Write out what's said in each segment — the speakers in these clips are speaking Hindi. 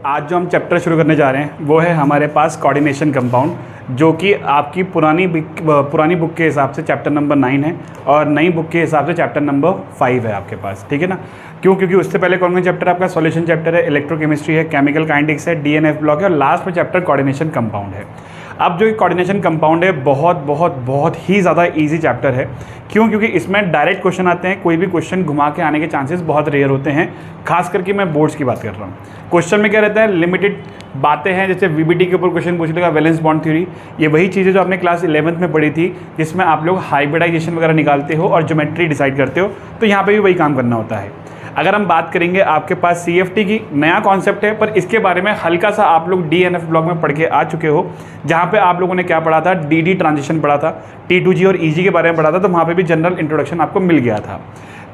आज जो हम चैप्टर शुरू करने जा रहे हैं वो है हमारे पास कोऑर्डिनेशन कंपाउंड, जो कि आपकी पुरानी बुक के हिसाब से चैप्टर नंबर 9 है और नई बुक के हिसाब से चैप्टर नंबर 5 है आपके पास, ठीक है ना। क्यों? क्योंकि उससे पहले कौन कौन चैप्टर आपका सॉल्यूशन चैप्टर है, इलेक्ट्रोकेमिस्ट्री है, केमिकल काइनेटिक्स है, डीएनएफ ब्लॉक है और लास्ट में चैप्टर कोऑर्डिनेशन कंपाउंड है। अब जो कोऑर्डिनेशन कंपाउंड है बहुत ही ज़्यादा इजी चैप्टर है। क्यों? क्योंकि इसमें डायरेक्ट क्वेश्चन आते हैं, कोई भी क्वेश्चन घुमा के आने के चांसेस बहुत रेयर होते हैं, खास करके मैं बोर्ड्स की बात कर रहा हूँ। क्वेश्चन में क्या रहता है, लिमिटेड बातें हैं, जैसे वीबीटी के ऊपर क्वेश्चन पूछ लेगा, वैलेंस बॉन्ड थ्योरी, ये वही चीज़ें जो आपने क्लास 11th में पढ़ी थी, जिसमें आप लोग हाइब्रिडाइजेशन वगैरह निकालते हो और ज्योमेट्री डिसाइड करते हो, तो यहाँ पे भी वही काम करना होता है। अगर हम बात करेंगे आपके पास सीएफटी की, नया कॉन्सेप्ट है, पर इसके बारे में हल्का सा आप लोग डीएनएफ ब्लॉक में पढ़ के आ चुके हो, जहाँ पे आप लोगों ने क्या पढ़ा था, डीडी ट्रांजिशन पढ़ा था, T2G और EG के बारे में पढ़ा था, तो वहाँ पे भी जनरल इंट्रोडक्शन आपको मिल गया था।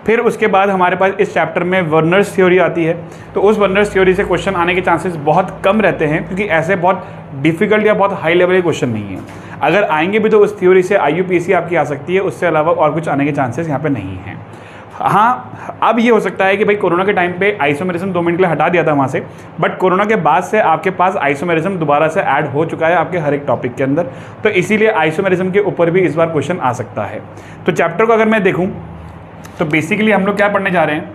फिर उसके बाद हमारे पास इस चैप्टर में वर्नर्स थ्योरी आती है, तो उस वर्नर्स थ्योरी से क्वेश्चन आने के चांसेस बहुत कम रहते हैं, क्योंकि ऐसे बहुत डिफिकल्ट या बहुत हाई लेवल के क्वेश्चन नहीं है। अगर आएंगे भी तो उस थ्योरी से IUPAC आपकी आ सकती है, उससे अलावा और कुछ आने के चांसेस यहाँ पे नहीं हैं। हाँ, अब ये हो सकता है कि भाई कोरोना के टाइम पे आइसोमेरिज्म 2 मिनट के लिए हटा दिया था वहाँ से, बट कोरोना के बाद से आपके पास आइसोमेरिज्म दोबारा से ऐड हो चुका है आपके हर एक टॉपिक के अंदर, तो इसीलिए आइसोमेरिज्म के ऊपर भी इस बार क्वेश्चन आ सकता है। तो चैप्टर को अगर मैं देखूँ तो बेसिकली हम लोग क्या पढ़ने जा रहे हैं,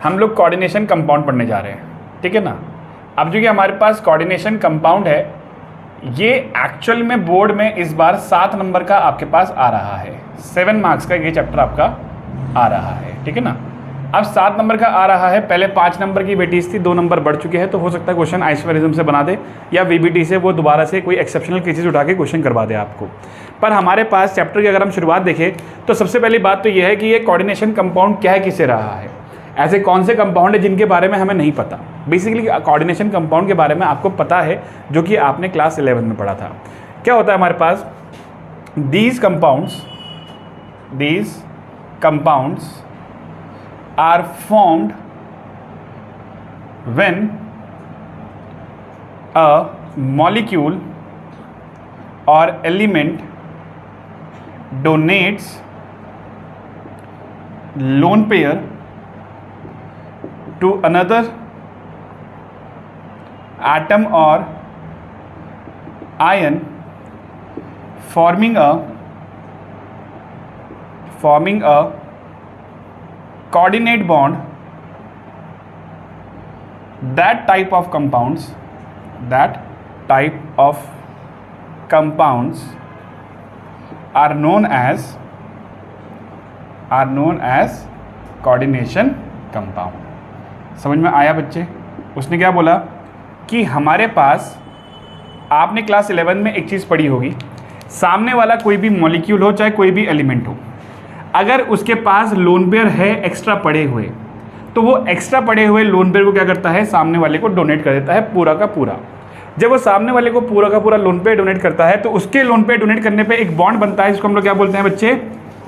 हम लोग कोऑर्डिनेशन कंपाउंड पढ़ने जा रहे हैं, ठीक है ना। अब जो कि हमारे पास कोऑर्डिनेशन कंपाउंड है, ये एक्चुअल में बोर्ड में इस बार 7 नंबर का आपके पास आ रहा है, 7 मार्क्स का ये चैप्टर आपका आ रहा है, ठीक है ना। अब 7 नंबर का आ रहा है, पहले 5 नंबर की वेटीज थी, 2 नंबर बढ़ चुके हैं, तो हो सकता है क्वेश्चन आइसोमेरिज्म से बना दे या वीबीटी से वो दोबारा से कोई एक्सेप्शनल केसेस उठा के क्वेश्चन करवा दे आपको। पर हमारे पास चैप्टर की अगर हम शुरुआत देखें तो सबसे पहली बात तो ये है कि ये कोऑर्डिनेशन कंपाउंड क्या है, किससे रहा है, ऐसे कौन से कंपाउंड है जिनके बारे में हमें नहीं पता। बेसिकली कोऑर्डिनेशन कंपाउंड के बारे में आपको पता है, जो कि आपने क्लास 11 में पढ़ा था। क्या होता है हमारे पास, these compounds are formed when a molecule or element donates lone pair to another atom or ion, forming a coordinate bond. That type of compounds are known as coordination compound। समझ में आया बच्चे? उसने क्या बोला कि हमारे पास, आपने क्लास 11 में एक चीज़ पढ़ी होगी, सामने वाला कोई भी मॉलिक्यूल हो, चाहे कोई भी एलिमेंट हो, अगर उसके पास लोन पेयर है एक्स्ट्रा पड़े हुए, तो वो एक्स्ट्रा पड़े हुए लोन पेयर को क्या करता है, सामने वाले को डोनेट कर देता है पूरा का पूरा। जब वो सामने वाले को पूरा का पूरा लोन पेयर डोनेट करता है, तो उसके लोन पेयर डोनेट करने पे एक बॉन्ड बनता है, जिसको हम लोग क्या बोलते हैं बच्चे,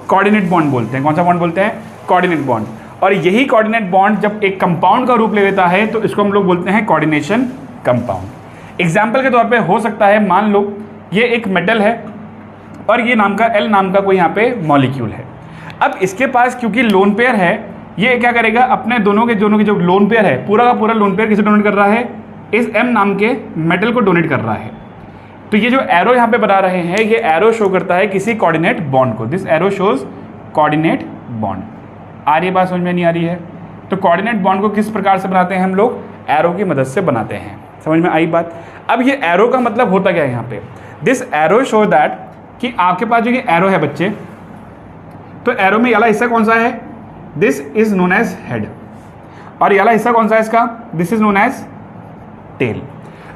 कोऑर्डिनेट बॉन्ड बोलते हैं। कौन सा बॉन्ड बोलते हैं? Coordinate bond. और यही कोऑर्डिनेट बॉन्ड जब एक कंपाउंड का रूप ले लेता है, तो इसको हम लोग बोलते हैं कोऑर्डिनेशन कंपाउंड। एग्जाम्पल के तौर पर हो सकता है, मान लो ये एक मेटल है और ये नाम का L नाम का कोई यहाँ पे मॉलिक्यूल है। अब इसके पास क्योंकि लोन पेयर है, ये क्या करेगा, अपने दोनों के जो लोन पेयर है, पूरा का पूरा लोन पेयर किसे डोनेट कर रहा है, इस M नाम के मेटल को डोनेट कर रहा है। तो ये जो एरो यहाँ पे बना रहे हैं, ये एरो शो करता है किसी कोऑर्डिनेट बॉन्ड को। This arrow shows coordinate bond. आ रही है बात, समझ में नहीं आ रही है? तो कोऑर्डिनेट बॉन्ड को किस प्रकार से बनाते हैं हम लोग, एरो की मदद से बनाते हैं। समझ में आई बात? अब ये एरो का मतलब होता क्या है यहाँ पे, दिस एरो शो दैट कि आपके पास जो ये एरो है बच्चे, तो एरो में वाला हिस्सा कौन सा है, this is known as head, और ये वाला हिस्सा कौन सा है इसका, this is known as tail.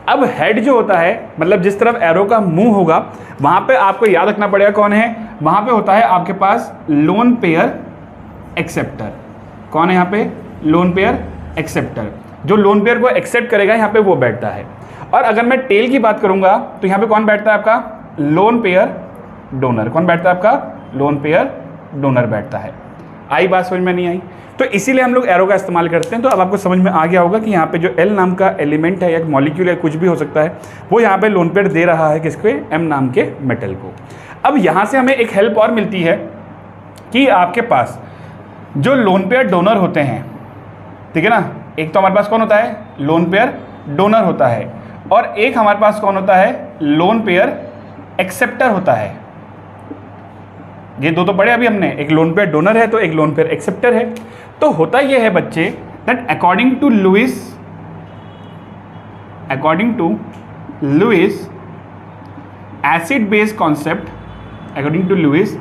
अब हेड जो होता है, मतलब जिस तरफ एरो का मुंह होगा, वहां पे आपको याद रखना पड़ेगा कौन है, वहां पे होता है आपके पास लोन पेयर एक्सेप्टर। कौन है यहाँ पे, लोन पेयर एक्सेप्टर। जो लोन पेयर को एक्सेप्ट करेगा यहाँ पे वो बैठता है। और अगर मैं टेल की बात करूंगा, तो यहाँ पे कौन बैठता है आपका, लोन पेयर डोनर। कौन बैठता है आपका, लोन पेयर डोनर बैठता है। आई बात समझ में नहीं आई? तो इसीलिए हम लोग एरो का इस्तेमाल करते हैं। तो अब आपको समझ में आ गया होगा कि यहाँ पे जो L नाम का एलिमेंट है या मॉलिक्यूल है, कुछ भी हो सकता है, वो यहाँ पे लोन पेयर दे रहा है किसके, M नाम के मेटल को। अब यहाँ से हमें एक हेल्प और मिलती है कि आपके पास जो लोन पेयर डोनर होते हैं, ठीक है ना, एक तो हमारे पास कौन होता है, लोन पेयर डोनर होता है, और एक हमारे पास कौन होता है, लोन पेयर एक्सेप्टर होता है। ये दो तो पढ़े अभी हमने, एक लोन पेयर डोनर है तो एक लोन पेयर एक्सेप्टर है। तो होता ये है बच्चे that according to Lewis acid base concept, according to Lewis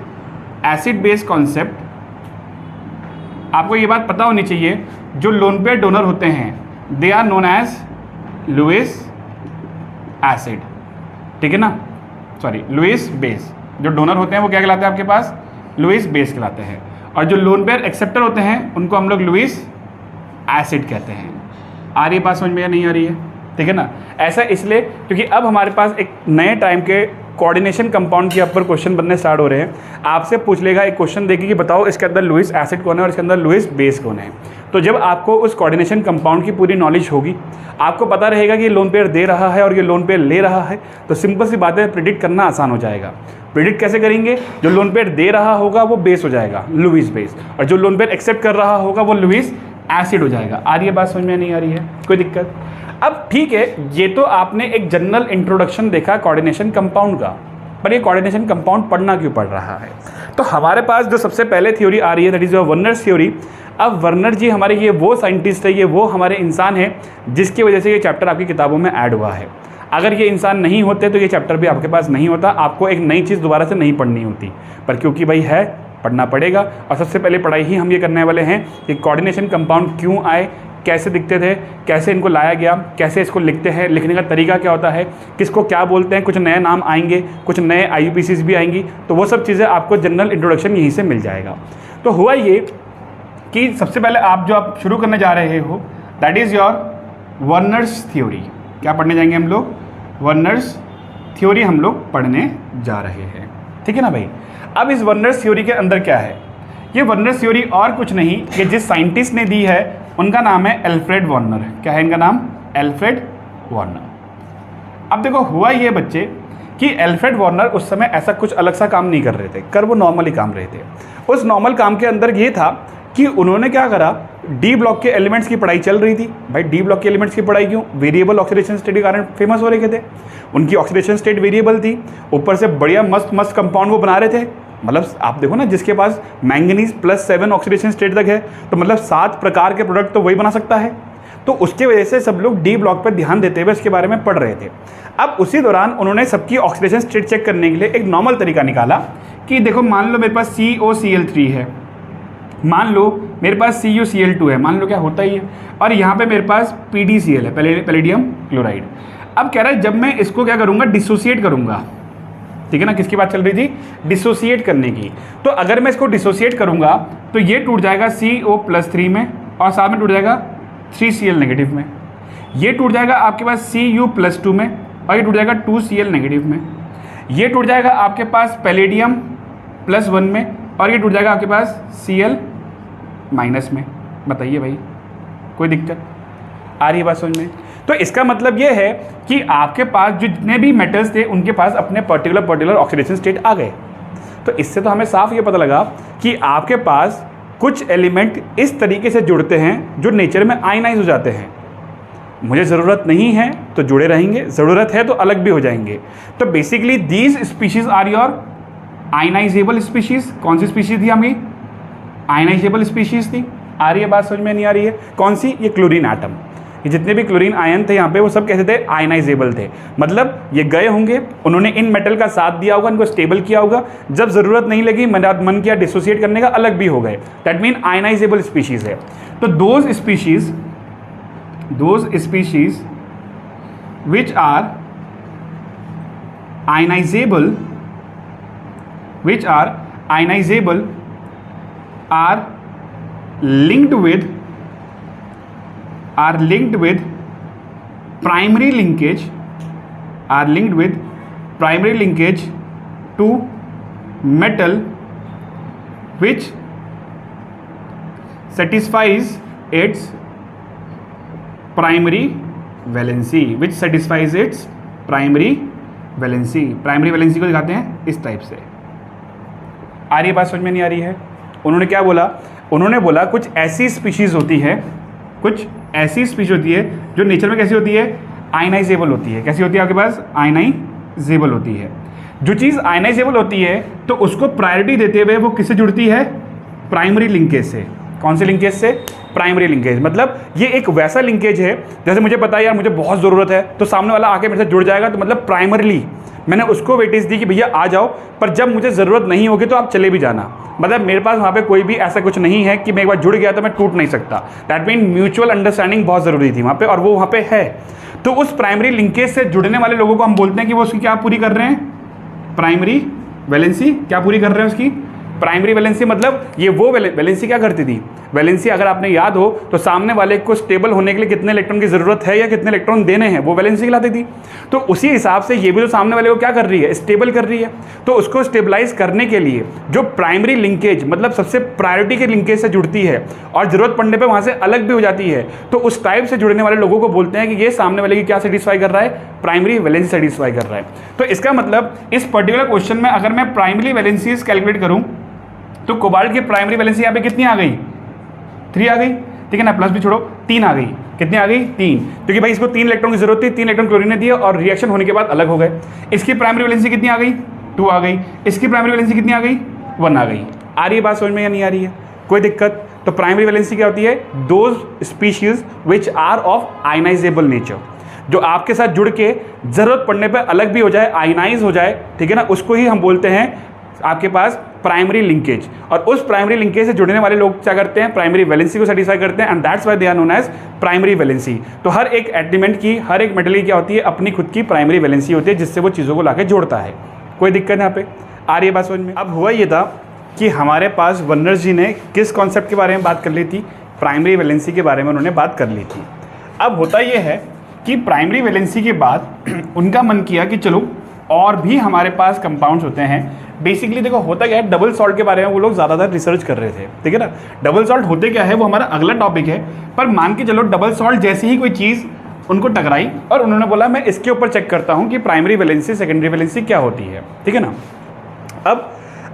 acid base concept, आपको ये बात पता होनी चाहिए, जो लोन पेयर डोनर होते हैं they are known as Lewis acid, ठीक है ना, सॉरी लुइस बेस। जो डोनर होते हैं वो क्या कहलाते हैं आपके पास, लुइस बेस कहलाते हैं, और जो लोन पेयर एक्सेप्टर होते हैं उनको हम लोग लुइस एसिड कहते हैं। आ रही बात समझ में या नहीं आ रही है, ठीक है ना। ऐसा इसलिए क्योंकि अब हमारे पास एक नए टाइम के कोऑर्डिनेशन कंपाउंड के ऊपर क्वेश्चन बनने स्टार्ट हो रहे हैं। आपसे पूछ लेगा एक क्वेश्चन देके कि बताओ इसके अंदर लुइस एसिड कौन है और इसके अंदर लुइस बेस कौन है। तो जब आपको उस कोऑर्डिनेशन कंपाउंड की पूरी नॉलेज होगी, आपको पता रहेगा कि ये लोन पेयर दे रहा है और ये लोन पेयर ले रहा है, तो सिंपल सी बात है, प्रिडिक्ट करना आसान हो जाएगा। प्रिडिक्ट कैसे करेंगे, जो लोन पेयर दे रहा होगा वो बेस हो जाएगा, लुइस बेस, और जो लोन पेयर एक्सेप्ट कर रहा होगा वो लुइस एसिड हो जाएगा। आ रही है बात समझ में, नहीं आ रही है, कोई दिक्कत। अब ठीक है, ये तो आपने एक जनरल इंट्रोडक्शन देखा कोऑर्डिनेशन कंपाउंड का, पर ये कोऑर्डिनेशन कंपाउंड पढ़ना क्यों पड़ रहा है। तो हमारे पास जो सबसे पहले थ्योरी आ रही है दैट इज वर्नर्स थ्योरी। अब वर्नर जी हमारे ये वो साइंटिस्ट है, ये वो हमारे इंसान है जिसकी वजह से ये चैप्टर आपकी किताबों में ऐड हुआ है। अगर ये इंसान नहीं होते तो ये चैप्टर भी आपके पास नहीं होता, आपको एक नई चीज़ दोबारा से नहीं पढ़नी होती, पर क्योंकि भाई है पढ़ना पड़ेगा। और सबसे पहले पढ़ाई ही हम ये करने वाले हैं कि कोऑर्डिनेशन कंपाउंड क्यों आए, कैसे दिखते थे, कैसे इनको लाया गया, कैसे इसको लिखते हैं, लिखने का तरीका क्या होता है, किसको क्या बोलते हैं, कुछ नए नाम आएंगे, कुछ नए IUPACs भी आएंगी, तो वो सब चीज़ें आपको जनरल इंट्रोडक्शन यहीं से मिल जाएगा। तो हुआ ये कि सबसे पहले आप शुरू करने जा रहे हो that is your Werner's theory. क्या पढ़ने जाएंगे हम लोग, वर्नर्स थ्योरी हम लोग पढ़ने जा रहे हैं, ठीक है ना भाई। अब इस वर्नर्स थ्योरी के अंदर क्या है, ये वर्नर्स थ्योरी और कुछ नहीं, ये जिस साइंटिस्ट ने दी है उनका नाम है एल्फ्रेड वार्नर। क्या है इनका नाम, एल्फ्रेड वार्नर। अब देखो हुआ ये बच्चे कि एल्फ्रेड वार्नर उस समय ऐसा कुछ अलग सा काम नहीं कर रहे थे, कर वो नॉर्मली काम रहे थे। उस नॉर्मल काम के अंदर ये था कि उन्होंने क्या करा, डी ब्लॉक के एलिमेंट्स की पढ़ाई चल रही थी। भाई डी ब्लॉक के एलिमेंट्स की पढ़ाई क्यों, वेरिएबल ऑक्सीडेशन स्टेट के कारण फेमस हो रहे थे। उनकी ऑक्सीडेशन स्टेट वेरिएबल थी, ऊपर से बढ़िया मस्त मस्त कंपाउंड वो बना रहे थे। मतलब आप देखो ना, जिसके पास मैंगनीज +7 ऑक्सीडेशन स्टेट तक है, तो मतलब 7 प्रकार के प्रोडक्ट तो वही बना सकता है। तो उसके वजह से सब लोग डी ब्लॉक पर ध्यान देते हुए इसके बारे में पढ़ रहे थे। अब उसी दौरान उन्होंने सबकी ऑक्सीडेशन स्टेट चेक करने के लिए एक नॉर्मल तरीका निकाला कि देखो मान लो मेरे पास COCl3 है, मान लो मेरे पास CuCl2 है, मान लो क्या होता ही है, और यहाँ पे मेरे पास PdCl है, पैलेडियम क्लोराइड। अब कह रहा है जब मैं इसको क्या करूँगा, डिसोसिएट करूँगा, ठीक है ना, किसकी बात चल रही थी, डिसोसिएट करने की। तो अगर मैं इसको डिसोसिएट करूँगा तो ये टूट जाएगा CO+3 में, और साथ में टूट जाएगा 3Cl नेगेटिव में। ये टूट जाएगा आपके पास Cu+2 में, और ये टूट जाएगा 2Cl नेगेटिव में। ये टूट जाएगा आपके पास पैलेडियम +1 में, और ये टूट जाएगा आपके पास Cl- में। बताइए भाई, कोई दिक्कत आ रही है बात समझ में। तो इसका मतलब ये है कि आपके पास जो जितने भी मेटल्स थे उनके पास अपने पर्टिकुलर ऑक्सीडेशन स्टेट आ गए। तो इससे तो हमें साफ ये पता लगा कि आपके पास कुछ एलिमेंट इस तरीके से जुड़ते हैं जो नेचर में आयनाइज हो जाते हैं। मुझे ज़रूरत नहीं है तो जुड़े रहेंगे, ज़रूरत है तो अलग भी हो जाएंगे। तो basically these species are your ionisable species. कौन सी स्पीशीज़ थी हमारी, आयनाइजेबल स्पीशीज़ थी। आ रही है बात समझ में, नहीं आ रही है, कौन सी, ये क्लोरीन एटम। ये जितने भी क्लोरीन आयन थे यहाँ पे वो सब कैसे थे, आयनाइजेबल थे। मतलब ये गए होंगे, उन्होंने इन मेटल का साथ दिया होगा, इनको स्टेबल किया होगा, जब ज़रूरत नहीं लगी मन किया डिसोसिएट करने का, अलग भी हो गए। दैट मीन आयनाइजेबल स्पीशीज़ है। तो those species which are ionisable are linked with primary linkage to metal which satisfies its primary valency, primary valency को दिखाते हैं इस टाइप से। आ रही है बात समझ में, नहीं आ रही है। उन्होंने क्या बोला, उन्होंने बोला कुछ ऐसी स्पीशीज़ होती है कुछ ऐसी स्पीशीज होती है जो नेचर में कैसी होती है, आयनाइजेबल होती है। कैसी होती है आपके पास, आयनाइजेबल होती है। जो चीज़ आयनाइजेबल होती है तो उसको प्रायोरिटी देते हुए वो किससे जुड़ती है, प्राइमरी लिंकेज से। कौन से लिंकेज से, प्राइमरी लिंकेज। मतलब ये एक वैसा लिंकेज है जैसे मुझे पता है यार मुझे बहुत ज़रूरत है तो सामने वाला आके मेरे से जुड़ जाएगा, तो मतलब प्राइमरीली मैंने उसको वेटेज दी कि भैया आ जाओ, पर जब मुझे ज़रूरत नहीं होगी तो आप चले भी जाना। मतलब मेरे पास वहाँ पे कोई भी ऐसा कुछ नहीं है कि मैं एक बार जुड़ गया तो मैं टूट नहीं सकता। दैट मीन म्यूचुअल अंडरस्टैंडिंग बहुत ज़रूरी थी वहाँ पे, और वो वहाँ पे है। तो उस प्राइमरी लिंकेज से जुड़ने वाले लोगों को हम बोलते हैं कि वो उसकी क्या पूरी कर रहे हैं, प्राइमरी वैलेंसी। क्या पूरी कर रहे हैं उसकी, प्राइमरी वैलेंसी। मतलब ये वो वैलेंसी क्या करती थी, वैलेंसी अगर आपने याद हो तो सामने वाले को स्टेबल होने के लिए कितने इलेक्ट्रॉन की ज़रूरत है या कितने इलेक्ट्रॉन देने हैं, वो वैलेंसी कहलाती थी। तो उसी हिसाब से ये भी तो सामने वाले को क्या कर रही है, स्टेबल कर रही है। तो उसको स्टेबलाइज करने के लिए जो प्राइमरी लिंकेज मतलब सबसे प्रायोरिटी के लिंकेज से जुड़ती है और ज़रूरत पड़ने पर वहाँ से अलग भी हो जाती है, तो उस टाइप से जुड़ने वाले लोगों को बोलते हैं कि ये सामने वाले की क्या सेटिस्फाई कर रहा है, प्राइमरी वैलेंसी सेटिस्फाई कर रहा है। तो इसका मतलब इस पर्टिकुलर क्वेश्चन में अगर मैं प्राइमरी वैलेंसीज कैलकुलेट करूँ तो कोबाल्ट की प्राइमरी वैलेंसी यहाँ पे कितनी आ गई, 3 आ गई, ठीक है ना, प्लस भी छोड़ो 3 आ गई। कितनी आ गई, 3, क्योंकि भाई इसको 3 इलेक्ट्रॉन की जरूरत थी, 3 इलेक्ट्रॉन क्लोरीन ने दिए और रिएक्शन होने के बाद अलग हो गए। इसकी प्राइमरी वैलेंसी कितनी आ गई, 2 आ गई। इसकी प्राइमरी वैलेंसी कितनी आ गई, 1 आ गई। आ रही है बात समझ में या नहीं आ रही है, कोई दिक्कत। तो प्राइमरी वैलेंसी क्या होती है, those species which are of ionisable nature, जो आपके साथ जुड़ के जरूरत पड़ने पर अलग भी हो जाए, आयनाइज हो जाए, ठीक है ना, उसको ही हम बोलते हैं आपके पास प्राइमरी लिंकेज। और उस प्राइमरी लिंकेज से जुड़ने वाले लोग क्या करते हैं, प्राइमरी वैलेंसी को सेटिस्फाई करते हैं, and that's why they are known as primary valency. तो हर एक एलिमेंट की, हर एक मेटल की क्या होती है, अपनी खुद की प्राइमरी वैलेंसी होती है जिससे वो चीज़ों को लाके जोड़ता है। कोई दिक्कत यहाँ पे आ रही है बात समझ में। अब हुआ ये था कि हमारे पास वर्नर जी ने किस कॉन्सेप्ट के बारे में बात कर ली थी, प्राइमरी वैलेंसी के बारे में उन्होंने बात कर ली थी। अब होता ये है कि प्राइमरी वैलेंसी के बाद उनका मन किया कि चलो और भी हमारे पास कंपाउंड्स होते हैं। बेसिकली देखो होता क्या है, डबल सॉल्ट के बारे में वो लोग ज़्यादातर रिसर्च कर रहे थे, ठीक है ना। डबल सॉल्ट होते क्या है वो हमारा अगला टॉपिक है, पर मान के चलो डबल सॉल्ट जैसी ही कोई चीज़ उनको टकराई और उन्होंने बोला मैं इसके ऊपर चेक करता हूँ कि प्राइमरी वैलेंसी सेकेंडरी वैलेंसी क्या होती है, ठीक है ना।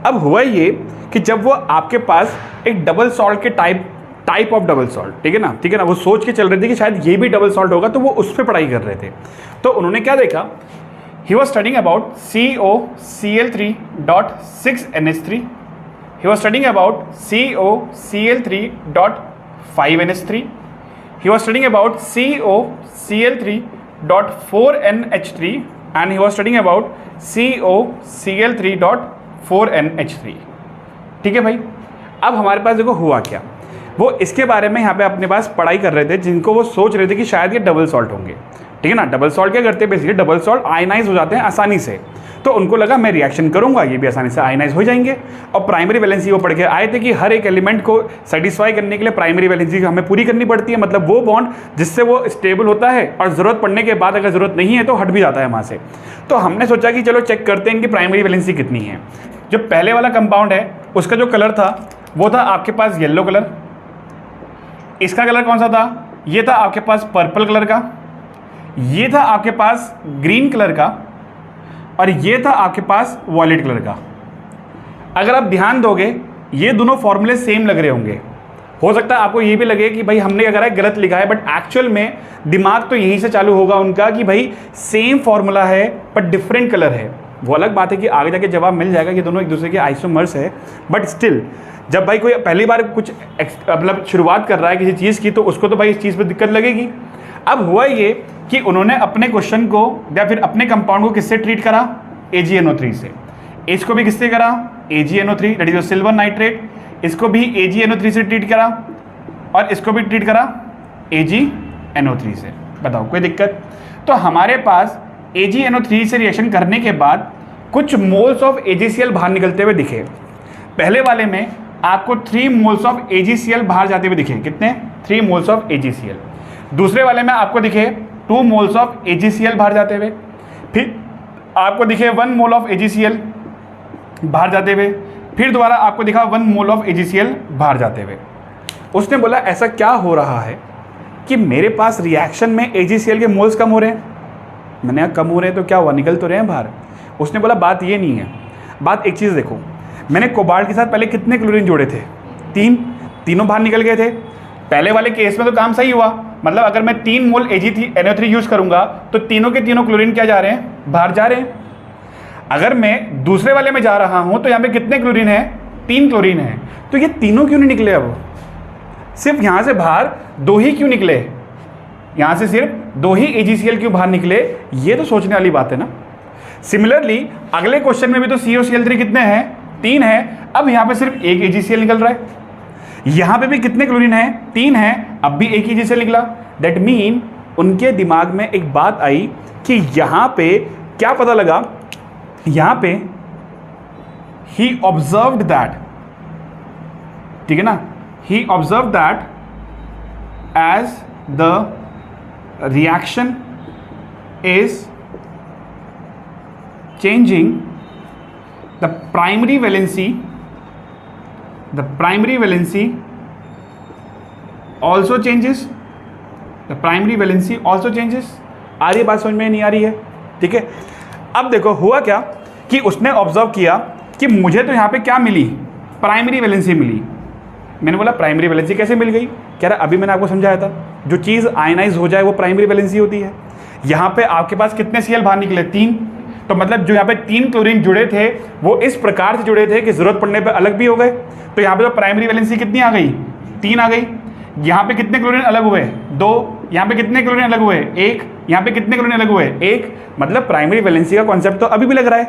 अब हुआ ये कि जब वो आपके पास एक डबल सॉल्ट के टाइप ऑफ डबल सॉल्ट, ठीक है ना, वो सोच के चल रहे थे कि शायद ये भी डबल सॉल्ट होगा, तो वो उस पर पढ़ाई कर रहे थे। तो उन्होंने क्या देखा, he was studying about COCl3.6NH3. he was studying about COCl3.5NH3. he was studying about COCl3.4NH3 and he was studying about COCl3.4NH3. ठीक है भाई। अब हमारे पास देखो हुआ क्या, वो इसके बारे में यहाँ पे अपने पास पढ़ाई कर रहे थे जिनको वो सोच रहे थे कि शायद ये डबल सॉल्ट होंगे, ठीक है ना। डबल सॉल्ट क्या करते हैं, बेसिकली डबल सॉल्ट आयनाइज हो जाते हैं आसानी से, तो उनको लगा मैं रिएक्शन करूंगा ये भी आसानी से आयनाइज हो जाएंगे। और प्राइमरी वैलेंसी वो पढ़ के आए थे कि हर एक एलिमेंट को सेटिस्फाई करने के लिए प्राइमरी वैलेंसी हमें पूरी करनी पड़ती है, मतलब वो बॉन्ड जिससे वो स्टेबल होता है और ज़रूरत पड़ने के बाद अगर ज़रूरत नहीं है तो हट भी जाता है वहाँ से। तो हमने सोचा कि चलो चेक करते हैं कि प्राइमरी वैलेंसी कितनी है। जो पहले वाला कंपाउंड है उसका जो कलर था वो था आपके पास येलो कलर, इसका कलर कौन सा था, ये था आपके पास पर्पल कलर का, ये था आपके पास ग्रीन कलर का, और ये था आपके पास वॉयलेट कलर का। अगर आप ध्यान दोगे ये दोनों फॉर्मूले सेम लग रहे होंगे। हो सकता है आपको ये भी लगे कि भाई हमने क्या करा है, गलत लिखा है, बट एक्चुअल में दिमाग तो यहीं से चालू होगा उनका कि भाई सेम फॉर्मूला है पर डिफरेंट कलर है। वो अलग बात है कि आगे जाके जवाब मिल जाएगा कि दोनों एक दूसरे के आइसोमर्स है, बट स्टिल जब भाई कोई पहली बार कुछ मतलब शुरुआत कर रहा है किसी चीज़ की तो उसको तो भाई इस चीज़ पर दिक्कत लगेगी। अब हुआ ये कि उन्होंने अपने क्वेश्चन को या फिर अपने कंपाउंड को किससे ट्रीट करा, AgNO3 से। इसको भी किससे करा, AgNO3 that is silver nitrate, इसको भी AgNO3 से ट्रीट करा और इसको भी ट्रीट करा AgNO3 से। बताओ कोई दिक्कत। तो हमारे पास AgNO3 से रिएक्शन करने के बाद कुछ मोल्स ऑफ AgCl बाहर निकलते हुए दिखे। पहले वाले में आपको 3 मोल्स ऑफ AgCl बाहर जाते हुए दिखे, कितने, 3 मोल्स ऑफ AgCl। दूसरे वाले में आपको दिखे 2 मोल्स ऑफ AgCl बाहर जाते हुए, फिर आपको दिखे 1 मोल ऑफ AgCl बाहर जाते हुए, फिर दोबारा आपको दिखा 1 मोल ऑफ AgCl बाहर जाते हुए। उसने बोला ऐसा क्या हो रहा है कि मेरे पास रिएक्शन में AgCl के मोल्स कम हो रहे हैं। मैंने कहा कम हो रहे हैं तो क्या हुआ, निकल तो रहे हैं बाहर। उसने बोला बात ये नहीं है, बात एक चीज़ देखो, मैंने कोबाल्ट के साथ पहले कितने क्लोरीन जोड़े थे, 3, तीनों बाहर निकल गए थे। पहले वाले केस में तो काम सही हुआ, मतलब अगर मैं 3 मोल AgNO3 यूज करूंगा तो तीनों के तीनों क्लोरीन क्या जा रहे हैं, बाहर जा रहे हैं। अगर मैं दूसरे वाले में जा रहा हूं तो यहां पे कितने क्लोरीन है, 3 क्लोरीन है, तो ये तीनों क्यों नहीं निकले, अब सिर्फ यहां से बाहर 2 ही क्यों निकले, यहां से सिर्फ 2 ही AgCl क्यों बाहर निकले, ये तो सोचने वाली बात है ना। सिमिलरली अगले क्वेश्चन में भी तो COCl3 कितने हैं, 3 है, अब यहां पे सिर्फ एक AgCl निकल रहा है, यहां पे भी कितने क्लोरीन है, 3 है, अब भी एक AgCl निकला। दैट मीन उनके दिमाग में एक बात आई कि यहां पे क्या पता लगा, यहां पे ही ऑब्जर्व्ड दैट, ठीक है ना, he observe that as the reaction is changing the primary valency also changes, the primary valency also changes। आ रही है बात, समझ में नहीं आ रही है, ठीक है। अब देखो हुआ क्या कि उसने ऑब्जर्व किया कि मुझे तो यहाँ पे क्या मिली, प्राइमरी वैलेंसी मिली। मैंने बोला प्राइमरी वैलेंसी कैसे मिल गई, कह रहा अभी मैंने आपको समझाया था, जो चीज़ आयनाइज हो जाए वो प्राइमरी वैलेंसी होती है। यहाँ पे आपके पास कितने Cl बाहर निकले, 3, तो मतलब जो यहाँ पे 3 क्लोरीन जुड़े थे वो इस प्रकार से जुड़े थे कि जरूरत पड़ने पे अलग भी हो गए, तो यहाँ पे तो प्राइमरी वैलेंसी कितनी आ गई, 3 आ गई। यहाँ पे कितने क्लोरीन अलग हुए, 2, यहाँ पे कितने क्लोरीन अलग हुए, 1, यहाँ पे कितने क्लोरीन अलग हुए, 1, मतलब प्राइमरी वैलेंसी का कॉन्सेप्ट तो अभी भी लग रहा है।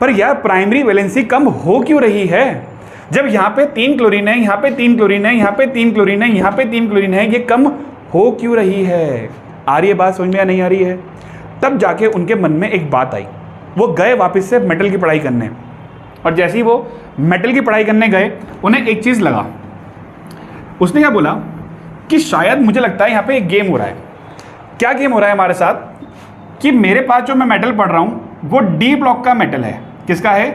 पर यार प्राइमरी वैलेंसी कम हो क्यों रही है, जब यहाँ पे 3 क्लोरीन है, यहाँ पे 3 क्लोरीन है, यहाँ पे 3 क्लोरीन है, यहाँ पे 3 क्लोरीन है, ये कम हो क्यों रही है। आ रही है बात समझ में या नहीं आ रही है। तब जाके उनके मन में एक बात आई, वो गए वापस से मेटल की पढ़ाई करने, और जैसे ही वो मेटल की पढ़ाई करने गए उन्हें एक चीज़ लगा, उसने क्या बोला कि शायद मुझे लगता है यहाँ पे एक गेम हो रहा है। क्या गेम हो रहा है हमारे साथ, कि मेरे पास जो मैं मेटल पढ़ रहा हूँ वो डी ब्लॉक का मेटल है। किसका है,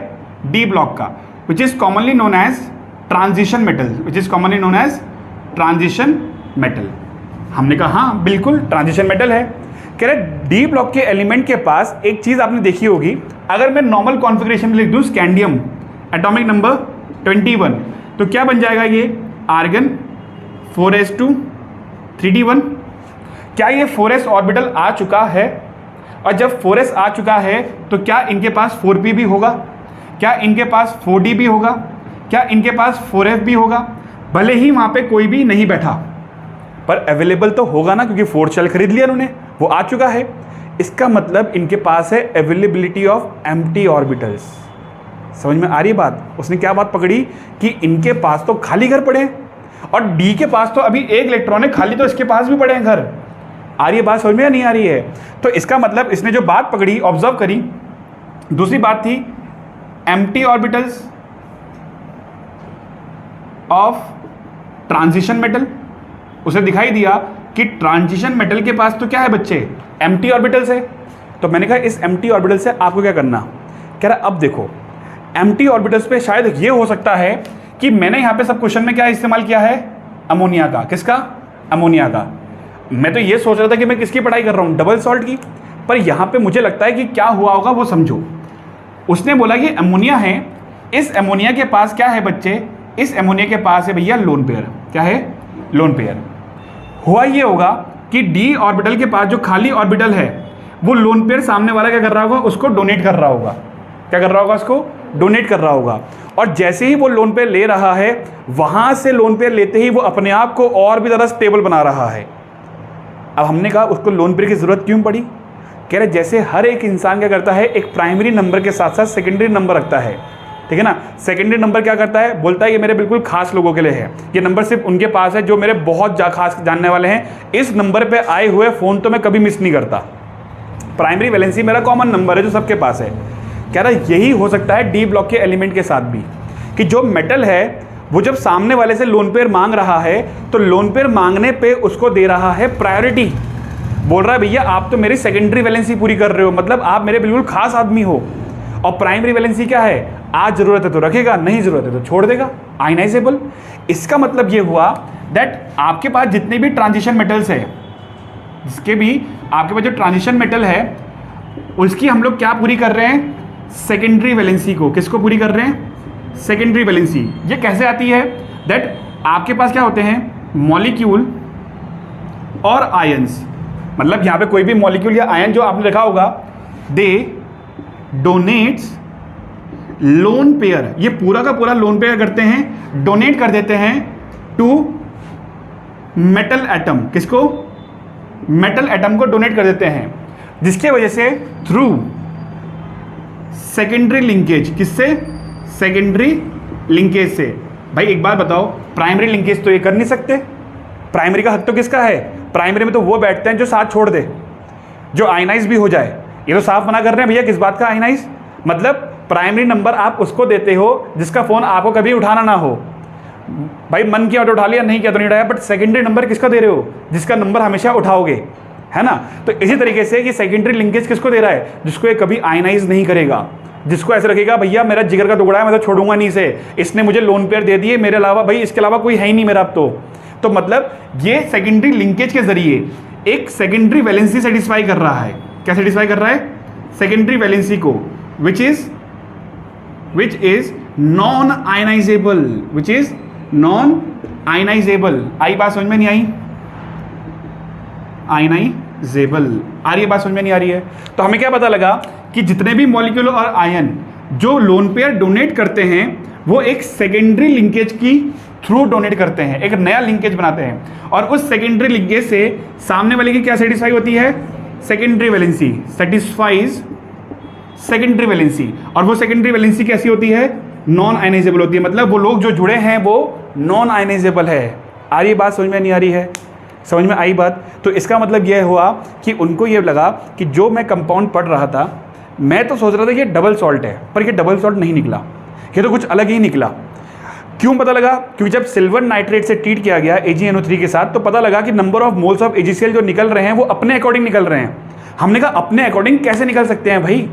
डी ब्लॉक का, which is commonly known as transition metal, which is commonly known as transition metal. हमने कहा हाँ बिल्कुल ट्रांजिशन मेटल है। कह रहे डी ब्लॉक के एलिमेंट के पास एक चीज़ आपने देखी होगी, अगर मैं नॉर्मल कॉन्फ़िगरेशन में लिख दूँ स्कैंडियम एटॉमिक नंबर 21, तो क्या बन जाएगा ये, आर्गन 4s2 3d1। क्या ये 4s ऑर्बिटल आ चुका है, और जब 4s आ चुका है तो क्या इनके पास 4p भी होगा, क्या इनके पास 4d भी होगा, क्या इनके पास 4f भी होगा। भले ही वहाँ पे कोई भी नहीं बैठा पर अवेलेबल तो होगा ना, क्योंकि 4 शेल खरीद लिया उन्होंने, वो आ चुका है। इसका मतलब इनके पास है अवेलेबिलिटी ऑफ एम्प्टी ऑर्बिटल्स। समझ में आ रही है बात। उसने क्या बात पकड़ी कि इनके पास तो खाली घर पड़े हैं, और डी के पास तो अभी एक इलेक्ट्रॉन है खाली, तो इसके पास भी पड़े हैं घर। आ रही है बात समझ में या नहीं आ रही है। तो इसका मतलब इसने जो बात पकड़ी, ऑब्जर्व करी, दूसरी बात थी empty orbitals of transition metal. उसे दिखाई दिया कि ट्रांजिशन मेटल के पास तो क्या है बच्चे, एम्प्टी ऑर्बिटल्स है। तो मैंने कहा इस एम्प्टी ऑर्बिटल से आपको क्या करना, कह रहा अब देखो एम्प्टी ऑर्बिटल्स पे शायद ये हो सकता है कि मैंने यहाँ पे सब क्वेश्चन में क्या इस्तेमाल किया है, अमोनिया का। किसका, अमोनिया का। मैं तो ये सोच रहा था कि मैं किसकी पढ़ाई कर रहा हूँ, डबल सॉल्ट की, पर यहाँ पे मुझे लगता है कि क्या हुआ होगा वो समझो। उसने बोला कि अमोनिया है, इस अमोनिया के पास क्या है बच्चे, इस अमोनिया के पास है भैया लोन पेयर। क्या है, लोन पेयर। हुआ ये होगा कि डी ऑर्बिटल के पास जो खाली ऑर्बिटल है वो लोन पेयर सामने वाला क्या कर रहा होगा, उसको डोनेट कर रहा होगा। क्या कर रहा होगा, उसको डोनेट कर रहा होगा। और जैसे ही वो लोन पेयर ले रहा है, वहां से लोन पेयर लेते ही वो अपने आप को और भी ज़्यादा स्टेबल बना रहा है। अब हमने कहा उसको लोन पेयर की ज़रूरत क्यों पड़ी, कह रहे जैसे हर एक इंसान क्या करता है, एक प्राइमरी नंबर के साथ साथ सेकेंडरी नंबर रखता है, ठीक है ना। सेकेंडरी नंबर क्या करता है, बोलता है ये मेरे बिल्कुल खास लोगों के लिए है, ये नंबर सिर्फ उनके पास है जो मेरे बहुत खास जानने वाले हैं, इस नंबर पे आए हुए फ़ोन तो मैं कभी मिस नहीं करता। प्राइमरी वैलेंसी मेरा कॉमन नंबर है जो सबके पास है। कह रहा यही हो सकता है डी ब्लॉक के एलिमेंट के साथ भी, कि जो मेटल है वो जब सामने वाले से लोन पेयर मांग रहा है तो लोन पेयर मांगने पे उसको दे रहा है प्रायोरिटी। बोल रहा है भैया आप तो मेरी सेकेंडरी वैलेंसी पूरी कर रहे हो, मतलब आप मेरे बिल्कुल खास आदमी हो। और प्राइमरी वैलेंसी क्या है, आज जरूरत है तो रखेगा, नहीं जरूरत है तो छोड़ देगा, आयनाइजेबल। इसका मतलब ये हुआ दैट आपके पास जितने भी ट्रांजिशन मेटल्स है, जिसके भी आपके पास जो ट्रांजिशन मेटल है उसकी हम लोग क्या पूरी कर रहे हैं, सेकेंडरी वैलेंसी को। किसको पूरी कर रहे हैं, सेकेंडरी वैलेंसी। ये कैसे आती है, दैट आपके पास क्या होते हैं, मॉलिक्यूल और आयंस, मतलब यहाँ पे कोई भी मॉलिक्यूल या आयन जो आपने लिखा होगा, दे डोनेट्स लोन पेयर, ये पूरा का पूरा लोन पेयर करते हैं, डोनेट कर देते हैं टू मेटल एटम। किसको? मेटल एटम को डोनेट कर देते हैं, जिसके वजह से थ्रू सेकेंडरी लिंकेज, किससे? सेकेंडरी लिंकेज से। भाई एक बात बताओ, प्राइमरी लिंकेज तो ये कर नहीं सकते, प्राइमरी का हक तो किसका है? प्राइमरी में तो वो बैठते हैं जो साथ छोड़ दे, जो आयनाइज भी हो जाए। ये तो साफ मना कर रहे हैं भैया, किस बात का आयनाइज? मतलब प्राइमरी नंबर आप उसको देते हो जिसका फोन आपको कभी उठाना ना हो। भाई मन किया तो उठा लिया, नहीं किया तो नहीं उठाया, बट सेकेंडरी नंबर किसका दे रहे हो? जिसका नंबर हमेशा उठाओगे, है ना? तो इसी तरीके से कि सेकेंडरी लिंकेज किसको दे रहा है? जिसको ये कभी आयनाइज नहीं करेगा, जिसको ऐसे रखेगा भैया मेरा जिगर का टुकड़ा है, मैं तो छोड़ूंगा नहीं इसे, इसने मुझे लोन पेयर दे दिए, मेरे अलावा भाई इसके अलावा कोई है ही नहीं मेरा अब तो मतलब ये सेकेंडरी लिंकेज के जरिए एक सेकेंडरी वैलेंसी सेटिस्फाई कर रहा है। क्या सेटिस्फाई कर रहा है? सेकेंडरी वैलेंसी को, which is non ionisable, which is non ionisable. आई बात समझ में नहीं आई? आयनाइजेबल आ रही है बात, समझ में नहीं आ रही है? तो हमें क्या पता लगा कि जितने भी मॉलिक्यूल और आयन जो लोन पेयर डोनेट करते हैं वो एक सेकेंडरी लिंकेज की थ्रू डोनेट करते हैं, एक नया लिंकेज बनाते हैं, और उस सेकेंडरी लिंकेज से सामने वाले की क्या सेटिस्फाई होती है? Secondary valency satisfies secondary valency. और वो सेकेंडरी वैलेंसी कैसी होती है? नॉन आयनाइजेबल होती है, मतलब वो लोग जो जुड़े हैं वो नॉन आयनाइजेबल है। आ रही बात समझ में नहीं आ रही है? समझ में आई बात? तो इसका मतलब यह हुआ कि उनको ये लगा कि जो मैं कंपाउंड पढ़ रहा था, मैं तो सोच रहा था कि ये डबल सॉल्ट है, पर ये डबल सॉल्ट नहीं निकला, ये तो कुछ अलग ही निकला। क्यों पता लगा? क्योंकि जब सिल्वर नाइट्रेट से ट्रीट किया गया AgNO3 के साथ, तो पता लगा कि number of moles of AgCl जो निकल रहे हैं वो अपने अकॉर्डिंग निकल रहे हैं। हमने कहा अपने अकॉर्डिंग कैसे निकल सकते हैं भाई?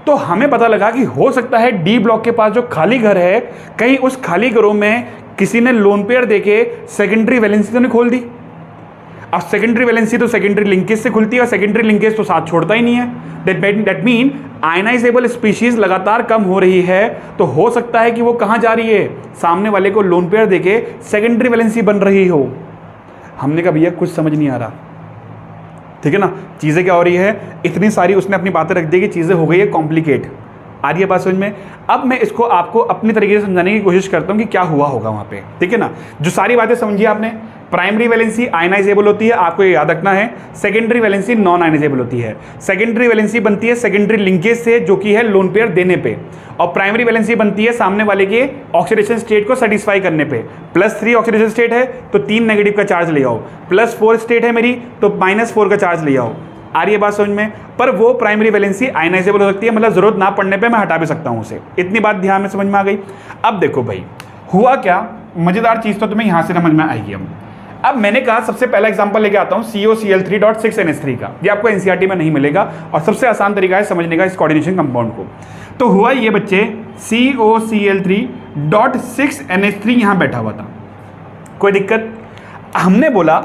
तो हमें पता लगा कि हो सकता है डी ब्लॉक के पास जो खाली घर है, कहीं उस खाली घरों में किसी ने लोन पेयर देके सेकेंडरी वैलेंसी तो नहीं खोल दी। अब सेकेंडरी वैलेंसी तो सेकेंडरी लिंकेज से खुलती है, और सेकेंडरी लिंकेज तो साथ छोड़ता ही नहीं है। दैट मीन आयनाइजेबल स्पीशीज लगातार कम हो रही है, तो हो सकता है कि वो कहाँ जा रही है? सामने वाले को लोन पेयर देके सेकेंडरी वैलेंसी बन रही हो। हमने कहा भैया कुछ समझ नहीं आ रहा, ठीक है ना? चीज़ें क्या हो रही है? इतनी सारी उसने अपनी बातें रख दी कि चीज़ें हो गई है कॉम्प्लिकेट। आ रही है बात समझ में? अब मैं इसको आपको अपनी तरीके से समझाने की कोशिश करता हूँ कि क्या हुआ होगा वहाँ पे, ठीक है ना? जो सारी बातें समझी आपने, प्राइमरी वैलेंसी आयनाइजेबल होती है, आपको ये याद रखना है। सेकेंडरी वैलेंसी नॉन आयनाइजेबल होती है। सेकेंडरी वैलेंसी बनती है सेकेंडरी लिंकेज से, जो कि है लोन पेयर देने पे, और प्राइमरी वैलेंसी बनती है सामने वाले के ऑक्सीडेशन स्टेट को सेटिस्फाई करने पे। +3 ऑक्सीडेशन स्टेट है तो 3 नेगेटिव का चार्ज ले आओ, +4 स्टेट है मेरी तो -4 का चार्ज ले आओ। आ रही है बात समझ में? पर वो प्राइमरी वैलेंसी आयनाइजेबल हो सकती है, मतलब जरूरत ना पड़ने पे मैं हटा भी सकता हूँ उसे। इतनी बात ध्यान में समझ में आ गई? अब देखो भाई हुआ क्या, मजेदार चीज़ तो तुम्हें यहाँ से समझ में आएगी। अब मैंने कहा सबसे पहला एग्जांपल लेके आता हूँ COCl3.6NH3 का। ये आपको एनसीईआरटी में नहीं मिलेगा और सबसे आसान तरीका है समझने का इस कोऑर्डिनेशन कंपाउंड को। तो हुआ ये बच्चे, COCl3.6NH3 यहाँ बैठा हुआ था, कोई दिक्कत? हमने बोला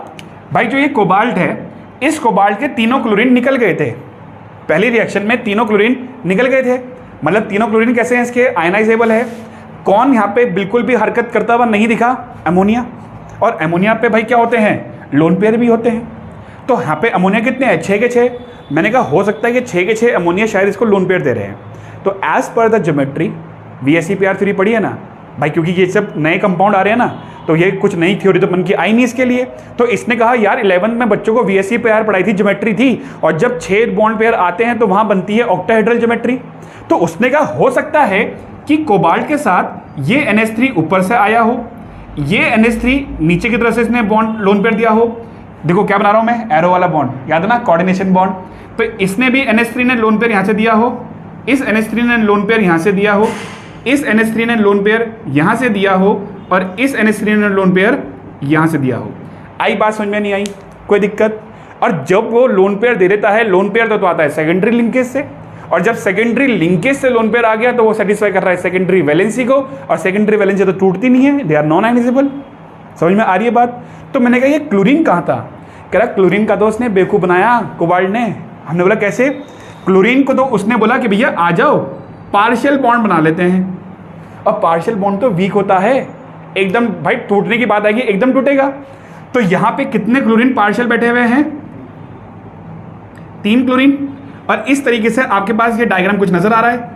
भाई जो ये कोबाल्ट है, इस कोबाल्ट के तीनों क्लोरीन निकल गए थे, पहली रिएक्शन में तीनों क्लोरीन निकल गए थे। मतलब तीनों क्लोरीन कैसे हैं इसके? आयनाइजेबल है। कौन यहाँ पे बिल्कुल भी हरकत करता हुआ नहीं दिखा? अमोनिया। और अमोनिया पे भाई क्या होते हैं? लोन पेयर भी होते हैं। तो यहाँ पे अमोनिया कितने हैं? 6 के 6। मैंने कहा हो सकता है कि 6 के 6 अमोनिया शायद इसको लोन पेयर दे रहे हैं। तो as per the geometry, VSEPR3 पढ़ी है ना भाई, क्योंकि ये सब नए कंपाउंड आ रहे हैं ना, तो ये कुछ नई थ्योरी तो मन की आई नहीं इसके लिए। तो इसने कहा यार 11th में बच्चों को VSEPR पढ़ाई थी, ज्योमेट्री थी, और जब 6 बॉन्ड पेयर आते हैं तो वहाँ बनती है ऑक्टाहेड्रल ज्योमेट्री। तो उसने कहा हो सकता है कि कोबाल्ट के साथ ये NH3 ऊपर से आया हो, ये NH3 नीचे की तरफ से इसने बॉन्ड लोन पेयर दिया हो। देखो क्या बना रहा हूँ मैं, एरो वाला बॉन्ड, याद है ना, कोऑर्डिनेशन बॉन्ड। तो इसने भी NH3 ने लोन पेयर यहाँ से दिया हो, इस NH3 ने लोन पेयर यहाँ से दिया हो, इस NH3 ने लोन पेयर यहाँ से दिया हो, और इस NH3 ने लोन पेयर यहाँ से दिया हो। आई बात समझ में नहीं आई? कोई दिक्कत? और जब वो लोन पेयर दे देता है, लोन पेयर तो आता है सेकेंडरी लिंकेज से, और जब सेकेंडरी लिंकेज से लोन पेयर आ गया तो वो सेटिस्फाई कर रहा है सेकेंडरी वैलेंसी को, और सेकेंडरी वैलेंसी तो टूटती नहीं है, दे आर नॉन आयनाइजेबल। समझ में आ रही है बात? तो मैंने कहा ये क्लोरीन कहाँ था? कह रहा क्लोरीन का तो उसने बेवकूफ़ बनाया कोबाल्ट ने। हमने बोला कैसे? क्लोरीन को तो उसने बोला कि भैया आ जाओ पार्शियल बॉन्ड बना लेते हैं, और पार्शियल बॉन्ड तो वीक होता है एकदम, भाई टूटने की बात आएगी एकदम टूटेगा। तो यहां पे कितने क्लोरीन पार्शियल बैठे हुए हैं? 3 क्लोरीन। और इस तरीके से आपके पास ये डायग्राम कुछ नजर आ रहा है।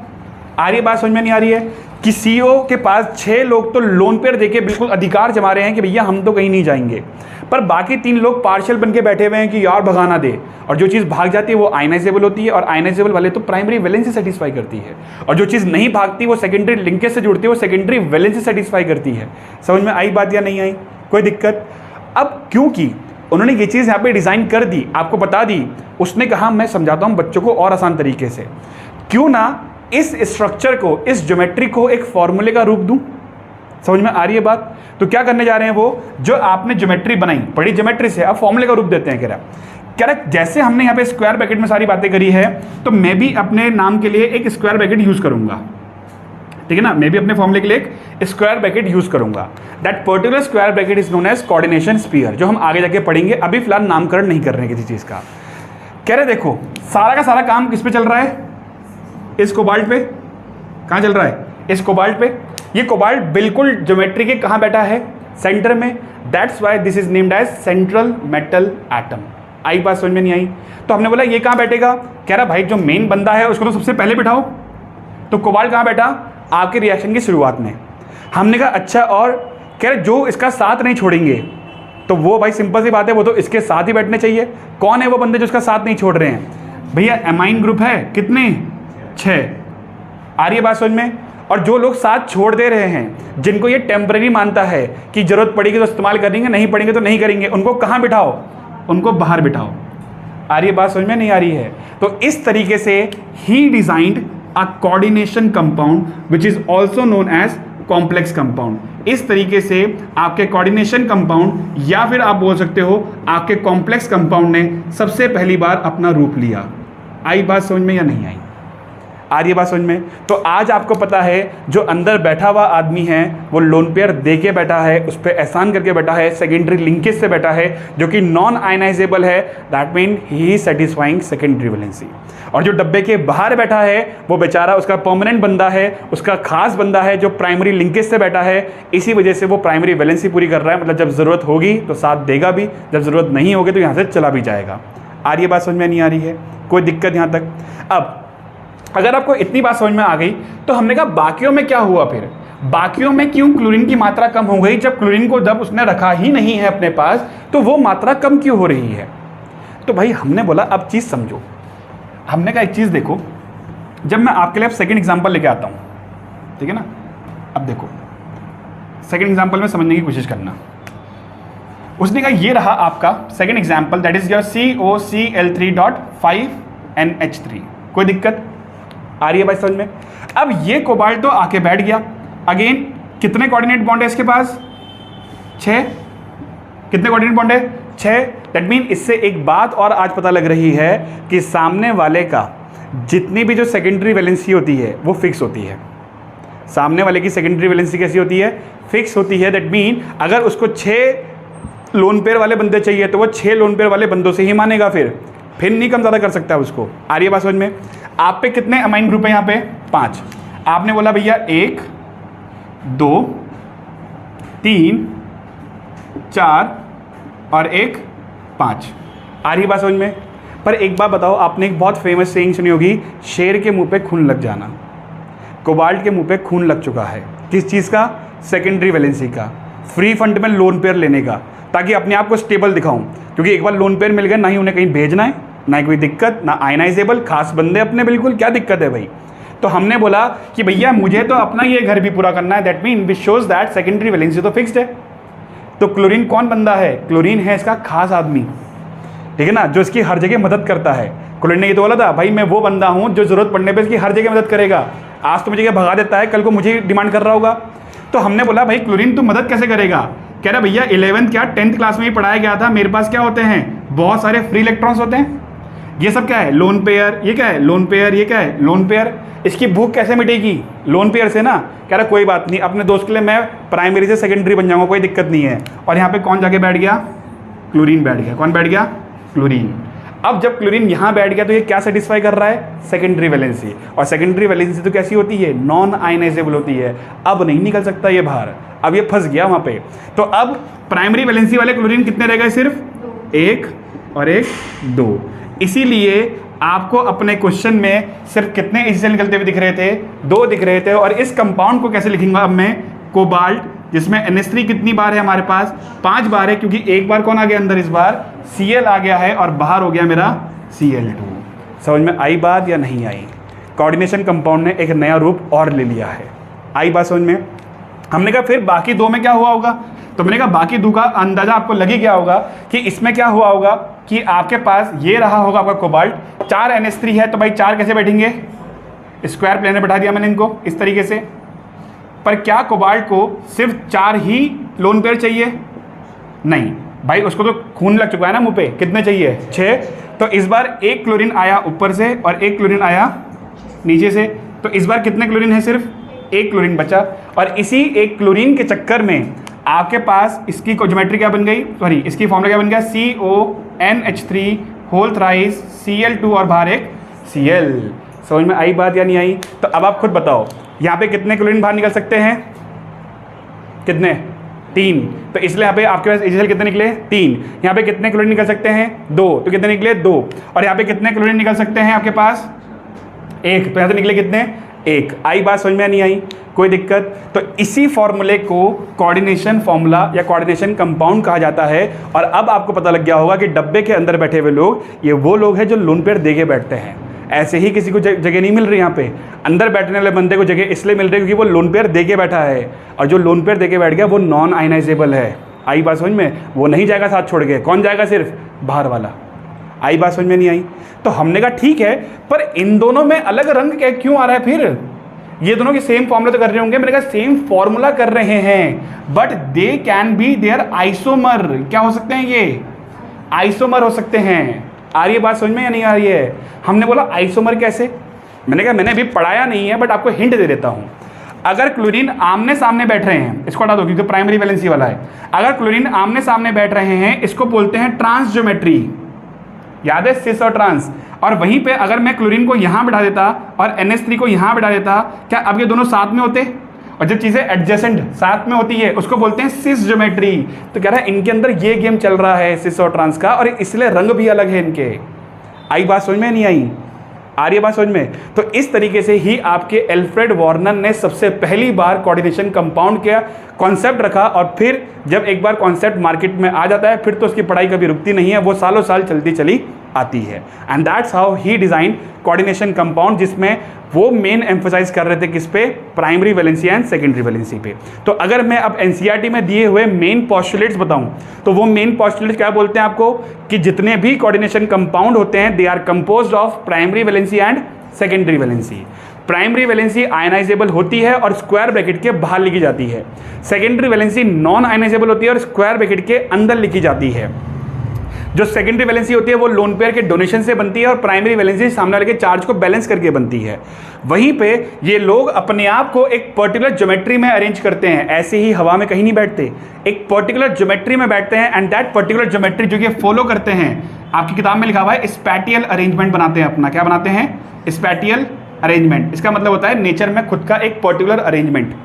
आ रही है बात समझ में? नहीं आ रही है? कि CO के पास 6 लोग तो लोन पेयर देके बिल्कुल अधिकार जमा रहे हैं कि भैया हम तो कहीं नहीं जाएंगे, पर बाकी 3 लोग पार्शियल बन के बैठे हुए हैं कि यार भगाना दे। और जो चीज़ भाग जाती है वो आयनाइजेबल होती है, और आयनाइजेबल वाले तो प्राइमरी वैलेंसी सेटिस्फाई करती है, और जो चीज़ नहीं भागती वो सेकेंडरी लिंकेज से जुड़ती है, वो सेकेंडरी वैलेंसी सेटिस्फाई करती है। समझ में आई बात या नहीं आई? कोई दिक्कत? अब क्योंकि उन्होंने ये चीज़ यहाँ पे डिज़ाइन कर दी, आपको बता दी, उसने कहा मैं समझाता हूँ बच्चों को और आसान तरीके से, क्यों ना इस स्ट्रक्चर को, इस ज्योमेट्री को एक फॉर्मूले का रूप दूं। समझ में आ रही है बात? तो क्या करने जा रहे हैं, वो जो आपने ज्योमेट्री बनाई, बड़ी ज्योमेट्री से अब फॉर्मूले का रूप देते हैं। कह रहा जैसे हमने यहाँ पे स्क्वायर ब्रैकेट में सारी बातें करी है, तो मैं भी अपने नाम के लिए एक स्क्वायर ब्रैकेट यूज करूंगा, ठीक है ना? मैं भी अपने फॉर्मूले के लिए एक स्क्वायर ब्रैकेट यूज करूंगा। That particular square bracket is known as coordination sphere, जो हम आगे जाके पढ़ेंगे। अभी फिलहाल नामकरण नहीं कर रहे हैं किसी चीज का। कह रहे देखो सारा का सारा काम किस पे चल रहा है? इस कोबाल्ट पे। कहाँ चल रहा है? इस कोबाल्ट पे। ये कोबाल्ट बिल्कुल ज्योमेट्री के कहाँ बैठा है? सेंटर में। That's why this is named as central metal atom. आई बात समझ में नहीं आई? तो हमने बोला ये कहाँ बैठेगा? कह रहा भाई जो मेन बंदा है उसको तो सबसे पहले बिठाओ। तो कोबाल्ट कहाँ बैठा? आपके रिएक्शन की शुरुआत में। हमने कहा अच्छा, और कह रहे जो इसका साथ नहीं छोड़ेंगे, तो वो भाई सिंपल सी बात है, वो तो इसके साथ ही बैठने चाहिए। कौन है वो बंदे जो इसका साथ नहीं छोड़ रहे हैं? भैया एमाइन ग्रुप है, कितने? 6। आ रही है बात समझ में? और जो लोग साथ छोड़ दे रहे हैं, जिनको ये टेम्पररी मानता है कि जरूरत पड़ेगी तो इस्तेमाल करेंगे, नहीं पड़ेंगे तो नहीं करेंगे, उनको कहाँ बिठाओ? उनको बाहर बिठाओ। आ रही है बात समझ में? नहीं आ रही है? तो इस तरीके से ही designed a coordination compound which is also known as complex compound. इस तरीके से आपके कोऑर्डिनेशन कंपाउंड, या फिर आप बोल सकते हो आपके कॉम्प्लेक्स कंपाउंड ने सबसे पहली बार अपना रूप लिया। आई बात समझ में या नहीं आई? आ रही है बात समझ में? तो आज आपको पता है जो अंदर बैठा हुआ आदमी है वो लोन पेयर दे के बैठा है, उस पर एहसान करके बैठा है, सेकेंडरी लिंकेज से बैठा है, जो कि नॉन आयनाइजेबल है। That mean he is satisfying secondary valency. और जो डब्बे के बाहर बैठा है वो बेचारा उसका परमानेंट बंदा है, उसका खास बंदा है जो प्राइमरी लिंकेज से बैठा है। इसी वजह से वो प्राइमरी वैलेंसी पूरी कर रहा है, मतलब जब जरूरत होगी तो साथ देगा भी, जब जरूरत नहीं होगी तो यहाँ से चला भी जाएगा। आ रही है बात समझ में? नहीं आ रही है? कोई दिक्कत यहाँ तक? अब अगर आपको इतनी बात समझ में आ गई तो हमने कहा बाकियों में क्या हुआ? फिर बाकियों में क्यों क्लोरीन की मात्रा कम हो गई? जब क्लोरीन को जब उसने रखा ही नहीं है अपने पास, तो वो मात्रा कम क्यों हो रही है? तो भाई हमने बोला अब चीज समझो। हमने कहा एक चीज देखो, जब मैं आपके लिए अब सेकंड एग्जांपल लेके आता हूं, ठीक है ना? अब देखो सेकंड एग्जांपल में समझने की कोशिश करना। उसने कहा ये रहा आपका second example, that is your COCl3.5NH3। कोई दिक्कत? आ रही है भाई समझ में? अब ये कोबाल्ट तो आके बैठ गया। अगेन कितने कोऑर्डिनेट बॉन्ड है इसके पास? 6। कितने कोऑर्डिनेट बॉन्ड है? 6। दैट मीन इससे एक बात और आज पता लग रही है कि सामने वाले का जितनी भी जो सेकेंडरी वैलेंसी होती है वो फिक्स होती है। सामने वाले की सेकेंडरी वैलेंसी कैसी होती है? फिक्स होती है। दैट मीन अगर उसको 6 लोन पेयर वाले बंदे चाहिए तो वो 6 लोन पेयर वाले बंदों से ही मानेगा, फिर नहीं कम ज़्यादा कर सकता है उसको। आ रही है बात समझ में? आप पे कितने अमाइन ग्रुप है यहाँ पे? 5। आपने बोला भैया 1 2 3 4 और 1 5। आ रही है बात समझ में? पर एक बात बताओ, आपने एक बहुत फेमस सेइंग सुनी होगी, शेर के मुंह पे खून लग जाना। कोबाल्ट के मुंह पे खून लग चुका है। किस चीज़ का? सेकेंडरी वैलेंसी का, फ्री फंड में लोन पेयर लेने का, ताकि अपने आप को स्टेबल दिखाऊं। क्योंकि एक बार लोन पेयर मिल गए, ना ही उन्हें कहीं भेजना है, ना कोई दिक्कत, ना आयनाइजेबल, खास बंदे अपने, बिल्कुल क्या दिक्कत है भाई? तो हमने बोला कि भैया मुझे तो अपना ये घर भी पूरा करना है। That mean which shows that secondary valency तो फिक्स्ड है। तो क्लोरीन कौन बंदा है? क्लोरीन है इसका खास आदमी, ठीक है ना, जो इसकी हर जगह मदद करता है। क्लोरीन ने ये तो बोला था भाई मैं वो बंदा हूँ जो जरूरत पड़ने पर इसकी हर जगह मदद करेगा। आज तो मुझे भगा देता है, कल को मुझे डिमांड कर रहा होगा। तो हमने बोला भाई क्लोरीन तो मदद कैसे करेगा? कह रहा भैया 11th क्या 10th क्लास में ही पढ़ाया गया था, मेरे पास क्या होते हैं? बहुत सारे फ्री इलेक्ट्रॉन्स होते हैं। ये सब क्या है? Lone pair. ये क्या है? Lone pair. ये क्या है? Lone pair. इसकी भूख कैसे मिटेगी? लोन पेयर से ना। कह रहा कोई बात नहीं, अपने दोस्त के लिए मैं प्राइमरी से सेकेंडरी बन जाऊंगा, कोई दिक्कत नहीं है। और यहाँ पे कौन जाके बैठ गया? क्लोरीन बैठ गया। कौन बैठ गया? क्लोरीन। अब जब क्लोरीन यहाँ बैठ गया तो ये क्या सेटिस्फाई कर रहा है, सेकेंडरी वैलेंसी, और सेकेंडरी वैलेंसी तो कैसी होती है, नॉन आयनाइजेबल होती है। अब नहीं निकल सकता ये बाहर, अब ये फंस गया वहाँ पे। तो अब प्राइमरी वैलेंसी वाले क्लोरीन कितने रह गए, सिर्फ 1 और 1 2। इसीलिए आपको अपने क्वेश्चन में सिर्फ कितने एसिड निकलते हुए दिख रहे थे, 2 दिख रहे थे। और इस कंपाउंड को कैसे लिखूंगा अब मैं, कोबाल्ट, जिसमें NH3 कितनी बार है हमारे पास, 5 बार है, क्योंकि एक बार कौन आ गया अंदर, इस बार Cl आ गया है और बाहर हो गया मेरा Cl2। समझ में आई बात या नहीं आई? कोऑर्डिनेशन कंपाउंड ने एक नया रूप और ले लिया है। आई बात समझ में? हमने कहा फिर बाकी 2 में क्या हुआ होगा, तो मैंने कहा बाकी 2 का अंदाजा आपको लग ही गया होगा कि इसमें क्या हुआ होगा कि आपके पास ये रहा होगा आपका कोबाल्ट, 4 NH3 है, तो भाई 4 कैसे बैठेंगे, स्क्वायर प्लेन में बैठा दिया मैंने इनको इस तरीके से। पर क्या कोबाल्ट को सिर्फ 4 ही लोन पेयर चाहिए? नहीं भाई, उसको तो खून लग चुका है ना मुंह पे, कितने चाहिए, 6। तो इस बार 1 क्लोरीन आया ऊपर से और 1 क्लोरीन आया नीचे से, तो इस बार कितने क्लोरीन है, सिर्फ 1 क्लोरीन बचा। और इसी 1 क्लोरीन के चक्कर में आपके पास इसकी ज्योमेट्री क्या बन गई, सॉरी इसकी फॉर्मूला क्या बन गया, CONH3 होल थ्राइस Cl2 और बाहर एक Cl। समझ में आई बात या नहीं आई? तो अब आप खुद बताओ यहाँ पे कितने क्लोरीन बाहर निकल सकते हैं, कितने, 3। तो इसलिए यहाँ पे आपके पास HCl कितने निकले, 3। यहाँ पे कितने क्लोरीन निकल सकते हैं, 2। तो कितने निकले, 2। और यहाँ पे कितने क्लोरीन निकल सकते हैं आपके पास, 1। तो यहाँ से निकले कितने, 1। आई बात समझ में नहीं आई? कोई दिक्कत? तो इसी फॉर्मूले को कोऑर्डिनेशन फॉर्मूला या कोऑर्डिनेशन कंपाउंड कहा जाता है। और अब आपको पता लग गया होगा कि डब्बे के अंदर बैठे हुए लोग ये वो लोग हैं जो लोन पेयर देके बैठते हैं। ऐसे ही किसी को जगह नहीं मिल रही यहाँ पे, अंदर बैठने वाले बंदे को जगह इसलिए मिल रही है क्योंकि वो लोन पेयर देके बैठा है, और जो लोन पेयर देके बैठ गया वो नॉन आयनाइजेबल है। आई बात समझ में? वो नहीं जाएगा साथ छोड़ के, कौन जाएगा, सिर्फ बाहर वाला। आई बात समझ में नहीं आई? तो हमने कहा ठीक है, पर इन दोनों में अलग रंग क्या क्यों आ रहा है फिर? ये दोनों की सेम फॉर्मूला तो कर रहे होंगे। मैंने कहा सेम फॉर्मूला कर रहे हैं, but they can be there isomer. क्या हो सकते हैं ये? आइसोमर हो सकते हैं। आ रही है बात समझ में या नहीं आ रही है? हमने बोला आइसोमर कैसे, मैंने कहा मैंने अभी पढ़ाया नहीं है, बट आपको हिंट दे देता हूं। अगर क्लोरीन आमने सामने बैठ रहे हैं, इसको हटा दो क्योंकि प्राइमरी वैलेंसी वाला है। अगर क्लोरीन आमने सामने बैठ रहे हैं, इसको बोलते हैं ट्रांस ज्योमेट्री। याद है, सिस और ट्रांस। और वहीं पे अगर मैं क्लोरीन को यहां बिठा देता और NH3 को यहां बिठा देता, क्या अब ये दोनों साथ में होते? और जब चीजें एडजेसेंट साथ में होती है उसको बोलते हैं सिस ज्योमेट्री। तो कह रहा है इनके अंदर ये गेम चल रहा है सिस और ट्रांस का, और इसलिए रंग भी अलग है इनके। आई बात समझ में नहीं आई? आ रही है बात समझ में? तो इस तरीके से ही आपके एल्फ्रेड वार्नर ने सबसे पहली बार कोऑर्डिनेशन कंपाउंड का कॉन्सेप्ट रखा। और फिर जब एक बार कॉन्सेप्ट मार्केट में आ जाता है, फिर तो उसकी पढ़ाई कभी रुकती नहीं है, वो सालों साल चलती चली आती है। And that's how he design coordination compound, जिसमें वो मेन एम्फोसाइज कर रहे थे किस पे, primary valency and secondary valency पे। तो अगर मैं अब एनसीईआरटी में दिए हुए मेन पॉस्टुलेट्स बताऊं, तो वो मेन पॉस्टुलेट्स क्या बोलते हैं आपको, कि जितने भी कोऑर्डिनेशन कंपाउंड होते हैं they are composed of primary valency and secondary valency. Primary valency ionisable होती है और स्क्वायर ब्रैकेट के बाहर लिखी जाती है। सेकेंडरी वैलेंसी नॉन आयनाइजेबल होती है और स्क्वायर ब्रैकेट के अंदर लिखी जाती है। जो सेकेंडरी वैलेंसी होती है वो लोन पेयर के डोनेशन से बनती है और प्राइमरी वैलेंसी सामने वाले के चार्ज को बैलेंस करके बनती है। वहीं पे ये लोग अपने आप को एक पर्टिकुलर ज्योमेट्री में अरेंज करते हैं, ऐसे ही हवा में कहीं नहीं बैठते, एक पर्टिकुलर ज्योमेट्री में बैठते हैं। एंड दैट पर्टिकुलर ज्योमेट्री जो ये फॉलो करते हैं, आपकी किताब में लिखा हुआ है स्पैटियल अरेंजमेंट बनाते हैं अपना। क्या बनाते हैं? Spatial arrangement. इसका मतलब होता है नेचर में खुद का एक पर्टिकुलर अरेंजमेंट।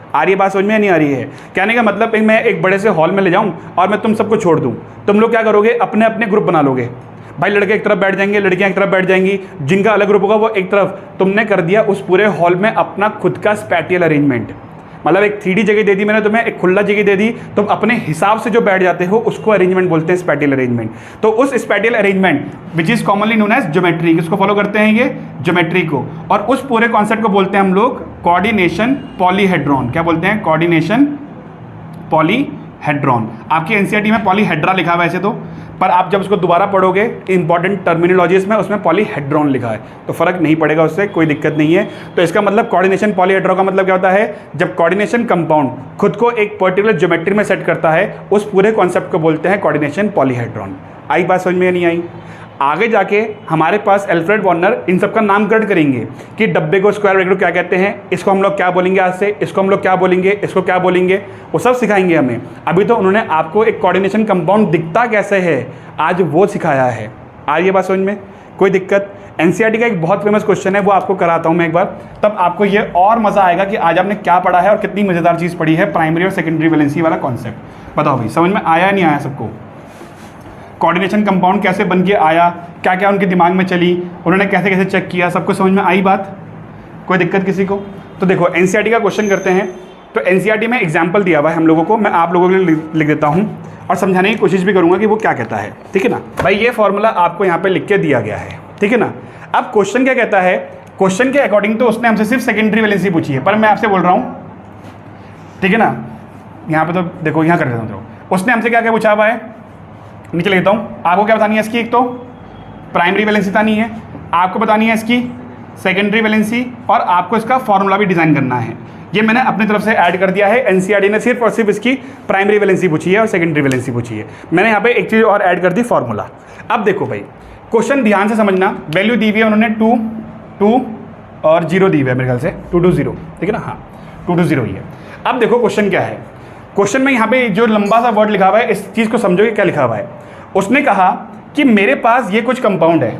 आ रही है बात समझ में नहीं आ रही है? कहने का मतलब मैं एक बड़े से हॉल में ले जाऊं और मैं तुम सबको छोड़ दूं, तुम लोग क्या करोगे, अपने अपने ग्रुप बना लोगे। भाई लड़के एक तरफ बैठ जाएंगे, लड़कियां एक तरफ बैठ जाएंगी, जिनका अलग ग्रुप होगा वो एक तरफ। तुमने कर दिया उस पूरे हॉल में अपना खुद का स्पैटियल अरेंजमेंट। मतलब एक 3D जगह दे दी मैंने तुम्हें, एक खुला जगह दे दी, तुम अपने हिसाब से जो बैठ जाते हो उसको अरेंजमेंट बोलते हैं, स्पैटियल अरेंजमेंट। तो उस spatial arrangement which is commonly known as geometry, किसको फॉलो करते हैं ये, ज्योमेट्री को। और उस पूरे कॉन्सेप्ट को बोलते हैं हम लोग कोऑर्डिनेशन पॉलीहेड्रॉन। क्या बोलते हैं? Coordination polyhedron. आपकी एनसीईआरटी में पॉलीहेड्रा लिखा हुआ है ऐसे तो, पर आप जब उसको दोबारा पढ़ोगे इंपॉर्टेंट टर्मिनोलॉजीज में उसमें पॉलीहेड्रॉन लिखा है, तो फर्क नहीं पड़ेगा उससे, कोई दिक्कत नहीं है। तो इसका मतलब कोऑर्डिनेशन पॉलीहेड्रॉन का मतलब क्या होता है, जब कोऑर्डिनेशन कंपाउंड खुद को एक पर्टिकुलर ज्योमेट्री में सेट करता है, उस पूरे कॉन्सेप्ट को बोलते हैं कोऑर्डिनेशन पॉलीहेड्रॉन। आई बात समझ में नहीं आई? आगे जाके हमारे पास एल्फ्रेड वार्नर इन सबका नामकरण करेंगे कि डब्बे को स्क्वायर ब्रैकेट को क्या कहते हैं, इसको हम लोग क्या बोलेंगे आज से, इसको हम लोग क्या बोलेंगे, इसको क्या बोलेंगे, वो सब सिखाएंगे हमें। अभी तो उन्होंने आपको एक कोऑर्डिनेशन कंपाउंड दिखता कैसे है आज वो सिखाया है। आ रही है बात समझ में? कोई दिक्कत? एनसीईआरटी का एक बहुत फेमस क्वेश्चन है, वो आपको कराता हूँ मैं एक बार, तब आपको ये और मज़ा आएगा कि आज आपने क्या पढ़ा है और कितनी मज़ेदार चीज़ पढ़ी है, प्राइमरी और सेकेंडरी वैलेंसी वाला कॉन्सेप्ट। बताओ भाई समझ में आया नहीं आया सबको? कोऑर्डिनेशन कंपाउंड कैसे बन के आया, क्या क्या उनके दिमाग में चली, उन्होंने कैसे कैसे चेक किया, सबको समझ में आई बात? कोई दिक्कत किसी को? तो देखो एनसीईआरटी का क्वेश्चन करते हैं। तो एनसीईआरटी में एग्जाम्पल दिया हुआ है हम लोगों को, मैं आप लोगों के लिए लिख देता हूँ और समझाने की कोशिश भी करूँगा कि वो क्या कहता है, ठीक है ना भाई? ये फॉर्मूला आपको यहाँ पे लिख के दिया गया है, ठीक है ना? अब क्वेश्चन क्या कहता है, क्वेश्चन के अकॉर्डिंग तो उसने हमसे सिर्फ सेकेंडरी वैलेंसी पूछी है, पर मैं आपसे बोल रहा हूँ, ठीक है ना? यहाँ पे तो देखो, यहाँ कर देता हूँ, उसने हमसे क्या क्या पूछा हुआ है, नीचे लिखता हूँ। आपको क्या बतानी है इसकी? एक तो प्राइमरी वैलेंसी बतानी है, आपको बतानी है इसकी सेकेंडरी वैलेंसी, और आपको इसका फॉर्मूला भी डिज़ाइन करना है। ये मैंने अपनी तरफ से ऐड कर दिया है। एनसीईआरटी ने सिर्फ और सिर्फ इसकी प्राइमरी वैलेंसी पूछी है और सेकेंडरी वैलेंसी पूछी है। मैंने यहाँ पे एक चीज़ और ऐड कर दी, फॉर्मूला। अब देखो भाई क्वेश्चन ध्यान से समझना, वैल्यू दी हुई है उन्होंने 2 2 और 0 दी हुई है मेरे ख्याल से 2 2 0, ठीक है ना? हाँ 2 2 0 ही है। अब देखो क्वेश्चन क्या है, क्वेश्चन में यहाँ पे जो लंबा सा वर्ड लिखा हुआ है, इस चीज़ को समझोगे क्या लिखा हुआ है। उसने कहा कि मेरे पास ये कुछ कंपाउंड है,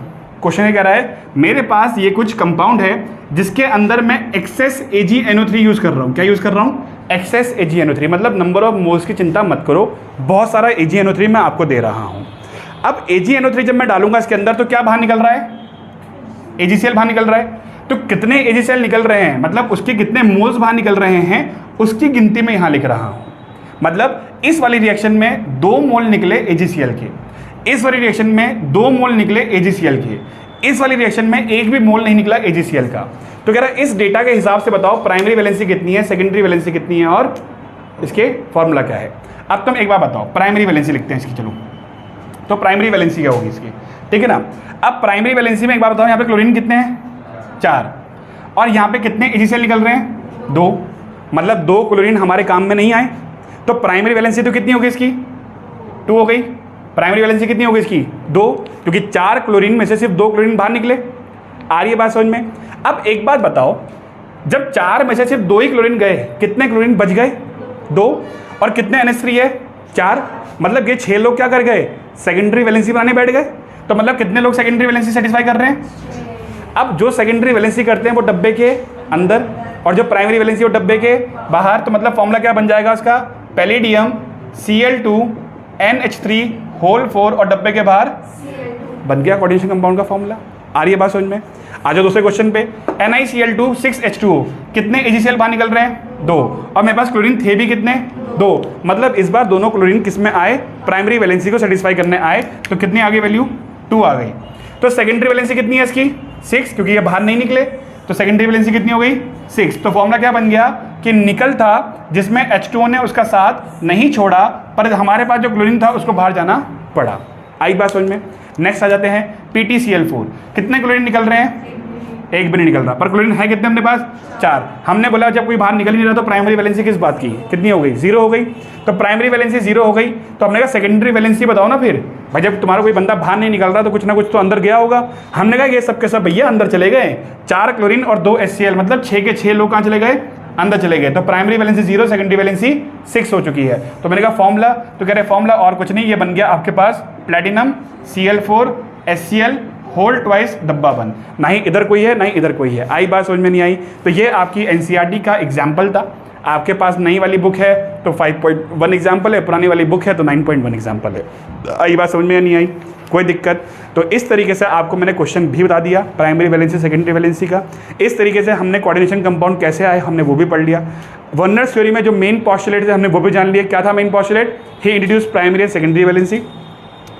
क्वेश्चन ये कह रहा है मेरे पास ये कुछ कंपाउंड है जिसके अंदर मैं एक्सेस AgNO3 यूज़ कर रहा हूँ। क्या यूज़ कर रहा हूँ? एक्सेस AgNO3, मतलब नंबर ऑफ मोल्स की चिंता मत करो, बहुत सारा AgNO3 मैं आपको दे रहा हूँ। अब AgNO3 जब मैं डालूंगा इसके अंदर तो क्या बाहर निकल रहा है? AgCl बाहर निकल रहा है। तो कितने AgCl निकल रहे हैं, मतलब उसके कितने मोल्स बाहर निकल रहे हैं, उसकी गिनती में यहाँ लिख रहा हूँ। मतलब इस वाली रिएक्शन में 2 मोल निकले AgCl के, इस वाली रिएक्शन में 2 मोल निकले AgCl के, इस वाली रिएक्शन में एक भी मोल नहीं निकला AgCl का। तो कह रहा है इस डेटा के हिसाब से बताओ प्राइमरी वैलेंसी कितनी है, सेकेंडरी वैलेंसी कितनी है और इसके फॉर्मूला क्या है। अब तुम एक बार बताओ, प्राइमरी वैलेंसी लिखते हैं इसकी, चलो। तो प्राइमरी वैलेंसी क्या होगी इसकी, ठीक है ना? अब प्राइमरी वैलेंसी में एक बार बताओ, यहाँ पे क्लोरीन कितने हैं? 4, और यहाँ पे कितने AgCl निकल रहे हैं? 2, मतलब 2 क्लोरीन हमारे काम में नहीं आए। तो प्राइमरी वैलेंसी तो कितनी होगी इसकी? 2 हो गई। प्राइमरी वैलेंसी कितनी होगी इसकी? 2, क्योंकि 4 क्लोरीन में से सिर्फ 2 क्लोरीन बाहर निकले। आ रही है बात समझ में? अब एक बात बताओ, जब 4 में से सिर्फ 2 ही क्लोरीन गए, कितने क्लोरीन बच गए? 2, और कितने NH3 है? 4, मतलब ये 6 लोग क्या कर गए? सेकेंडरी वैलेंसी बनाने बैठ गए। तो मतलब कितने लोग सेकेंडरी वैलेंसी सेटिस्फाई कर रहे हैं? अब जो सेकेंडरी वैलेंसी करते हैं वो डब्बे के अंदर, और जो प्राइमरी वैलेंसी वो डब्बे के बाहर। तो मतलब फॉर्मूला क्या बन जाएगा उसका? पैलेडियम Cl2 NH3 होल 4 और डब्बे के बाहर बन गया कोऑर्डिनेशन कंपाउंड का फॉर्मूला। आ रही है बात समझ में? आ जाओ दूसरे क्वेश्चन पे। NiCl2 6H2O, कितने AgCl बाहर निकल रहे हैं? 2, और मेरे पास क्लोरीन थे भी कितने? 2, मतलब इस बार दोनों क्लोरीन किस में आए? प्राइमरी वैलेंसी को सेटिस्फाई करने आए। तो कितनी आ गई वैल्यू? 2 आ गई। तो सेकेंडरी वैलेंसी कितनी है इसकी? 6, क्योंकि ये बाहर नहीं निकले। तो सेकेंडरी वैलेंसी कितनी हो गई? 6। तो फॉर्मूला क्या बन गया कि निकल था जिसमें H2O ने उसका साथ नहीं छोड़ा, पर हमारे पास जो क्लोरीन था उसको बाहर जाना पड़ा। आई बात समझ में? नेक्स्ट आ जाते हैं PtCl4, कितने क्लोरीन निकल रहे हैं? एक भी नहीं निकल रहा, पर क्लोरीन है कितने अपने पास? 4। हमने बोला जब कोई बाहर निकल ही नहीं रहा तो प्राइमरी वैलेंसी किस बात की? कितनी हो गई? 0 हो गई। तो प्राइमरी वैलेंसी 0 हो गई, तो हमने कहा सेकेंडरी वैलेंसी बताओ ना फिर भाई। जब तुम्हारा कोई बंदा बाहर नहीं निकल रहा तो कुछ ना कुछ तो अंदर गया होगा। हमने कहा ये सब के सब भैया अंदर चले गए, 4 क्लोरीन और 2 HCl, मतलब 6 के 6 लोग कहाँ चले गए? अंदर चले गए। तो प्राइमरी वैलेंसी 0, सेकेंडरी वैलेंसी 6 हो चुकी है। तो मैंने कहा फॉर्मूला, तो कह रहे फॉर्मूला और कुछ नहीं, ये बन गया आपके पास platinum Cl4 HCl whole twice डब्बा बंद। ना ही इधर कोई है ना ही इधर कोई है। आई बात समझ में नहीं आई? तो ये आपकी एनसीईआरटी का एग्जाम्पल था। आपके पास नई वाली बुक है तो 5.1 एग्जाम्पल है, पुरानी वाली बुक है तो 9.1 एग्जाम्पल है। आई बात समझ में नहीं आई? कोई दिक्कत? तो इस तरीके से आपको मैंने क्वेश्चन भी बता दिया प्राइमरी वैलेंसी सेकेंडरी वैलेंसी का। इस तरीके से हमने कोऑर्डिनेशन कंपाउंड कैसे आए हमने वो भी पढ़ लिया। वर्नर्स थ्योरी में जो मेन पॉस्टुलेट थे हमने वो भी जान लिया। क्या था main postulate? He introduce primary and secondary valency.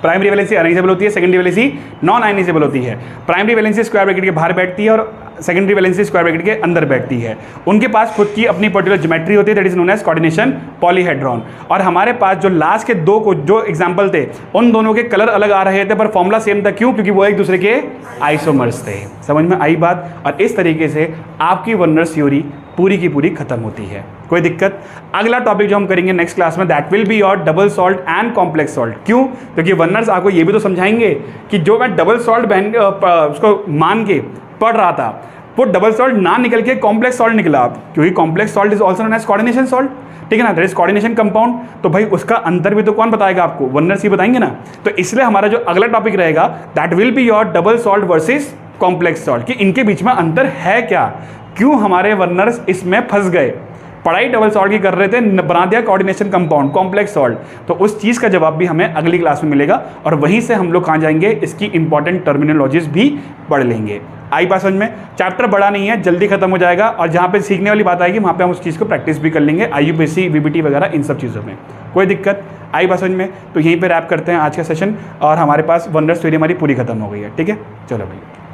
Primary valency ionisable होती है, सेकेंडरी वैलेंसी नॉन आयनाइजेबल होती है। प्राइमरी वैलेंसी स्क्वायर ब्रैकेट के बाहर बैठती है और सेकेंडरी वैलेंसी स्क्वायर ब्रैकेट के अंदर बैठती है। उनके पास खुद की अपनी पर्टिकुलर ज्योमेट्री होती है, that is known as coordination polyhedron. और हमारे पास जो लास्ट के दो को जो एग्जाम्पल थे उन दोनों के कलर अलग आ रहे थे पर फॉर्मूला सेम था। क्यों? क्योंकि वो एक दूसरे के आइसोमर्स थे। समझ में आई बात? और इस तरीके से आपकी वर्नर्स थ्योरी पूरी की पूरी खत्म होती है। कोई दिक्कत? अगला टॉपिक जो हम करेंगे नेक्स्ट क्लास में that will be your double salt and complex salt. क्यों? क्योंकि वर्नर्स आपको ये भी तो समझाएंगे कि जो मैं डबल सॉल्ट उसको मान के पढ़ रहा था, वो डबल सॉल्ट ना निकल के कॉम्प्लेक्स सॉल्ट निकला आप, क्योंकि complex salt is also known as coordination salt, ठीक है ना, दैट इज कोऑर्डिनेशन कंपाउंड। तो भाई उसका अंतर भी तो कौन बताएगा आपको, वर्नर्स ही बताएंगे ना। तो इसलिए हमारा जो अगला टॉपिक रहेगा that will be your double salt versus complex salt, कि इनके बीच में अंतर है क्या, क्यों हमारे वर्नर्स इसमें फंस गए। पढ़ाई डबल सॉल्ट की कर रहे थे, बना दिया कोऑर्डिनेशन कंपाउंड कॉम्प्लेक्स सॉल्ट। तो उस चीज़ का जवाब भी हमें अगली क्लास में मिलेगा, और वहीं से हम लोग कहाँ जाएंगे, इसकी इंपॉर्टेंट टर्मिनोलॉजीज भी पढ़ लेंगे। आई बात समझ में। चैप्टर बड़ा नहीं है, जल्दी खत्म हो जाएगा, और जहाँ पे सीखने वाली बात आएगी वहाँ पे हम उस चीज़ को प्रैक्टिस भी कर लेंगे, IUPAC VBT वगैरह इन सब चीज़ों में कोई दिक्कत। आई बात समझ में। तो यहीं पे रैप करते हैं आज का सेशन, और हमारे पास वर्नर्स थ्योरी हमारी पूरी खत्म हो गई है, ठीक है। चलो भाई।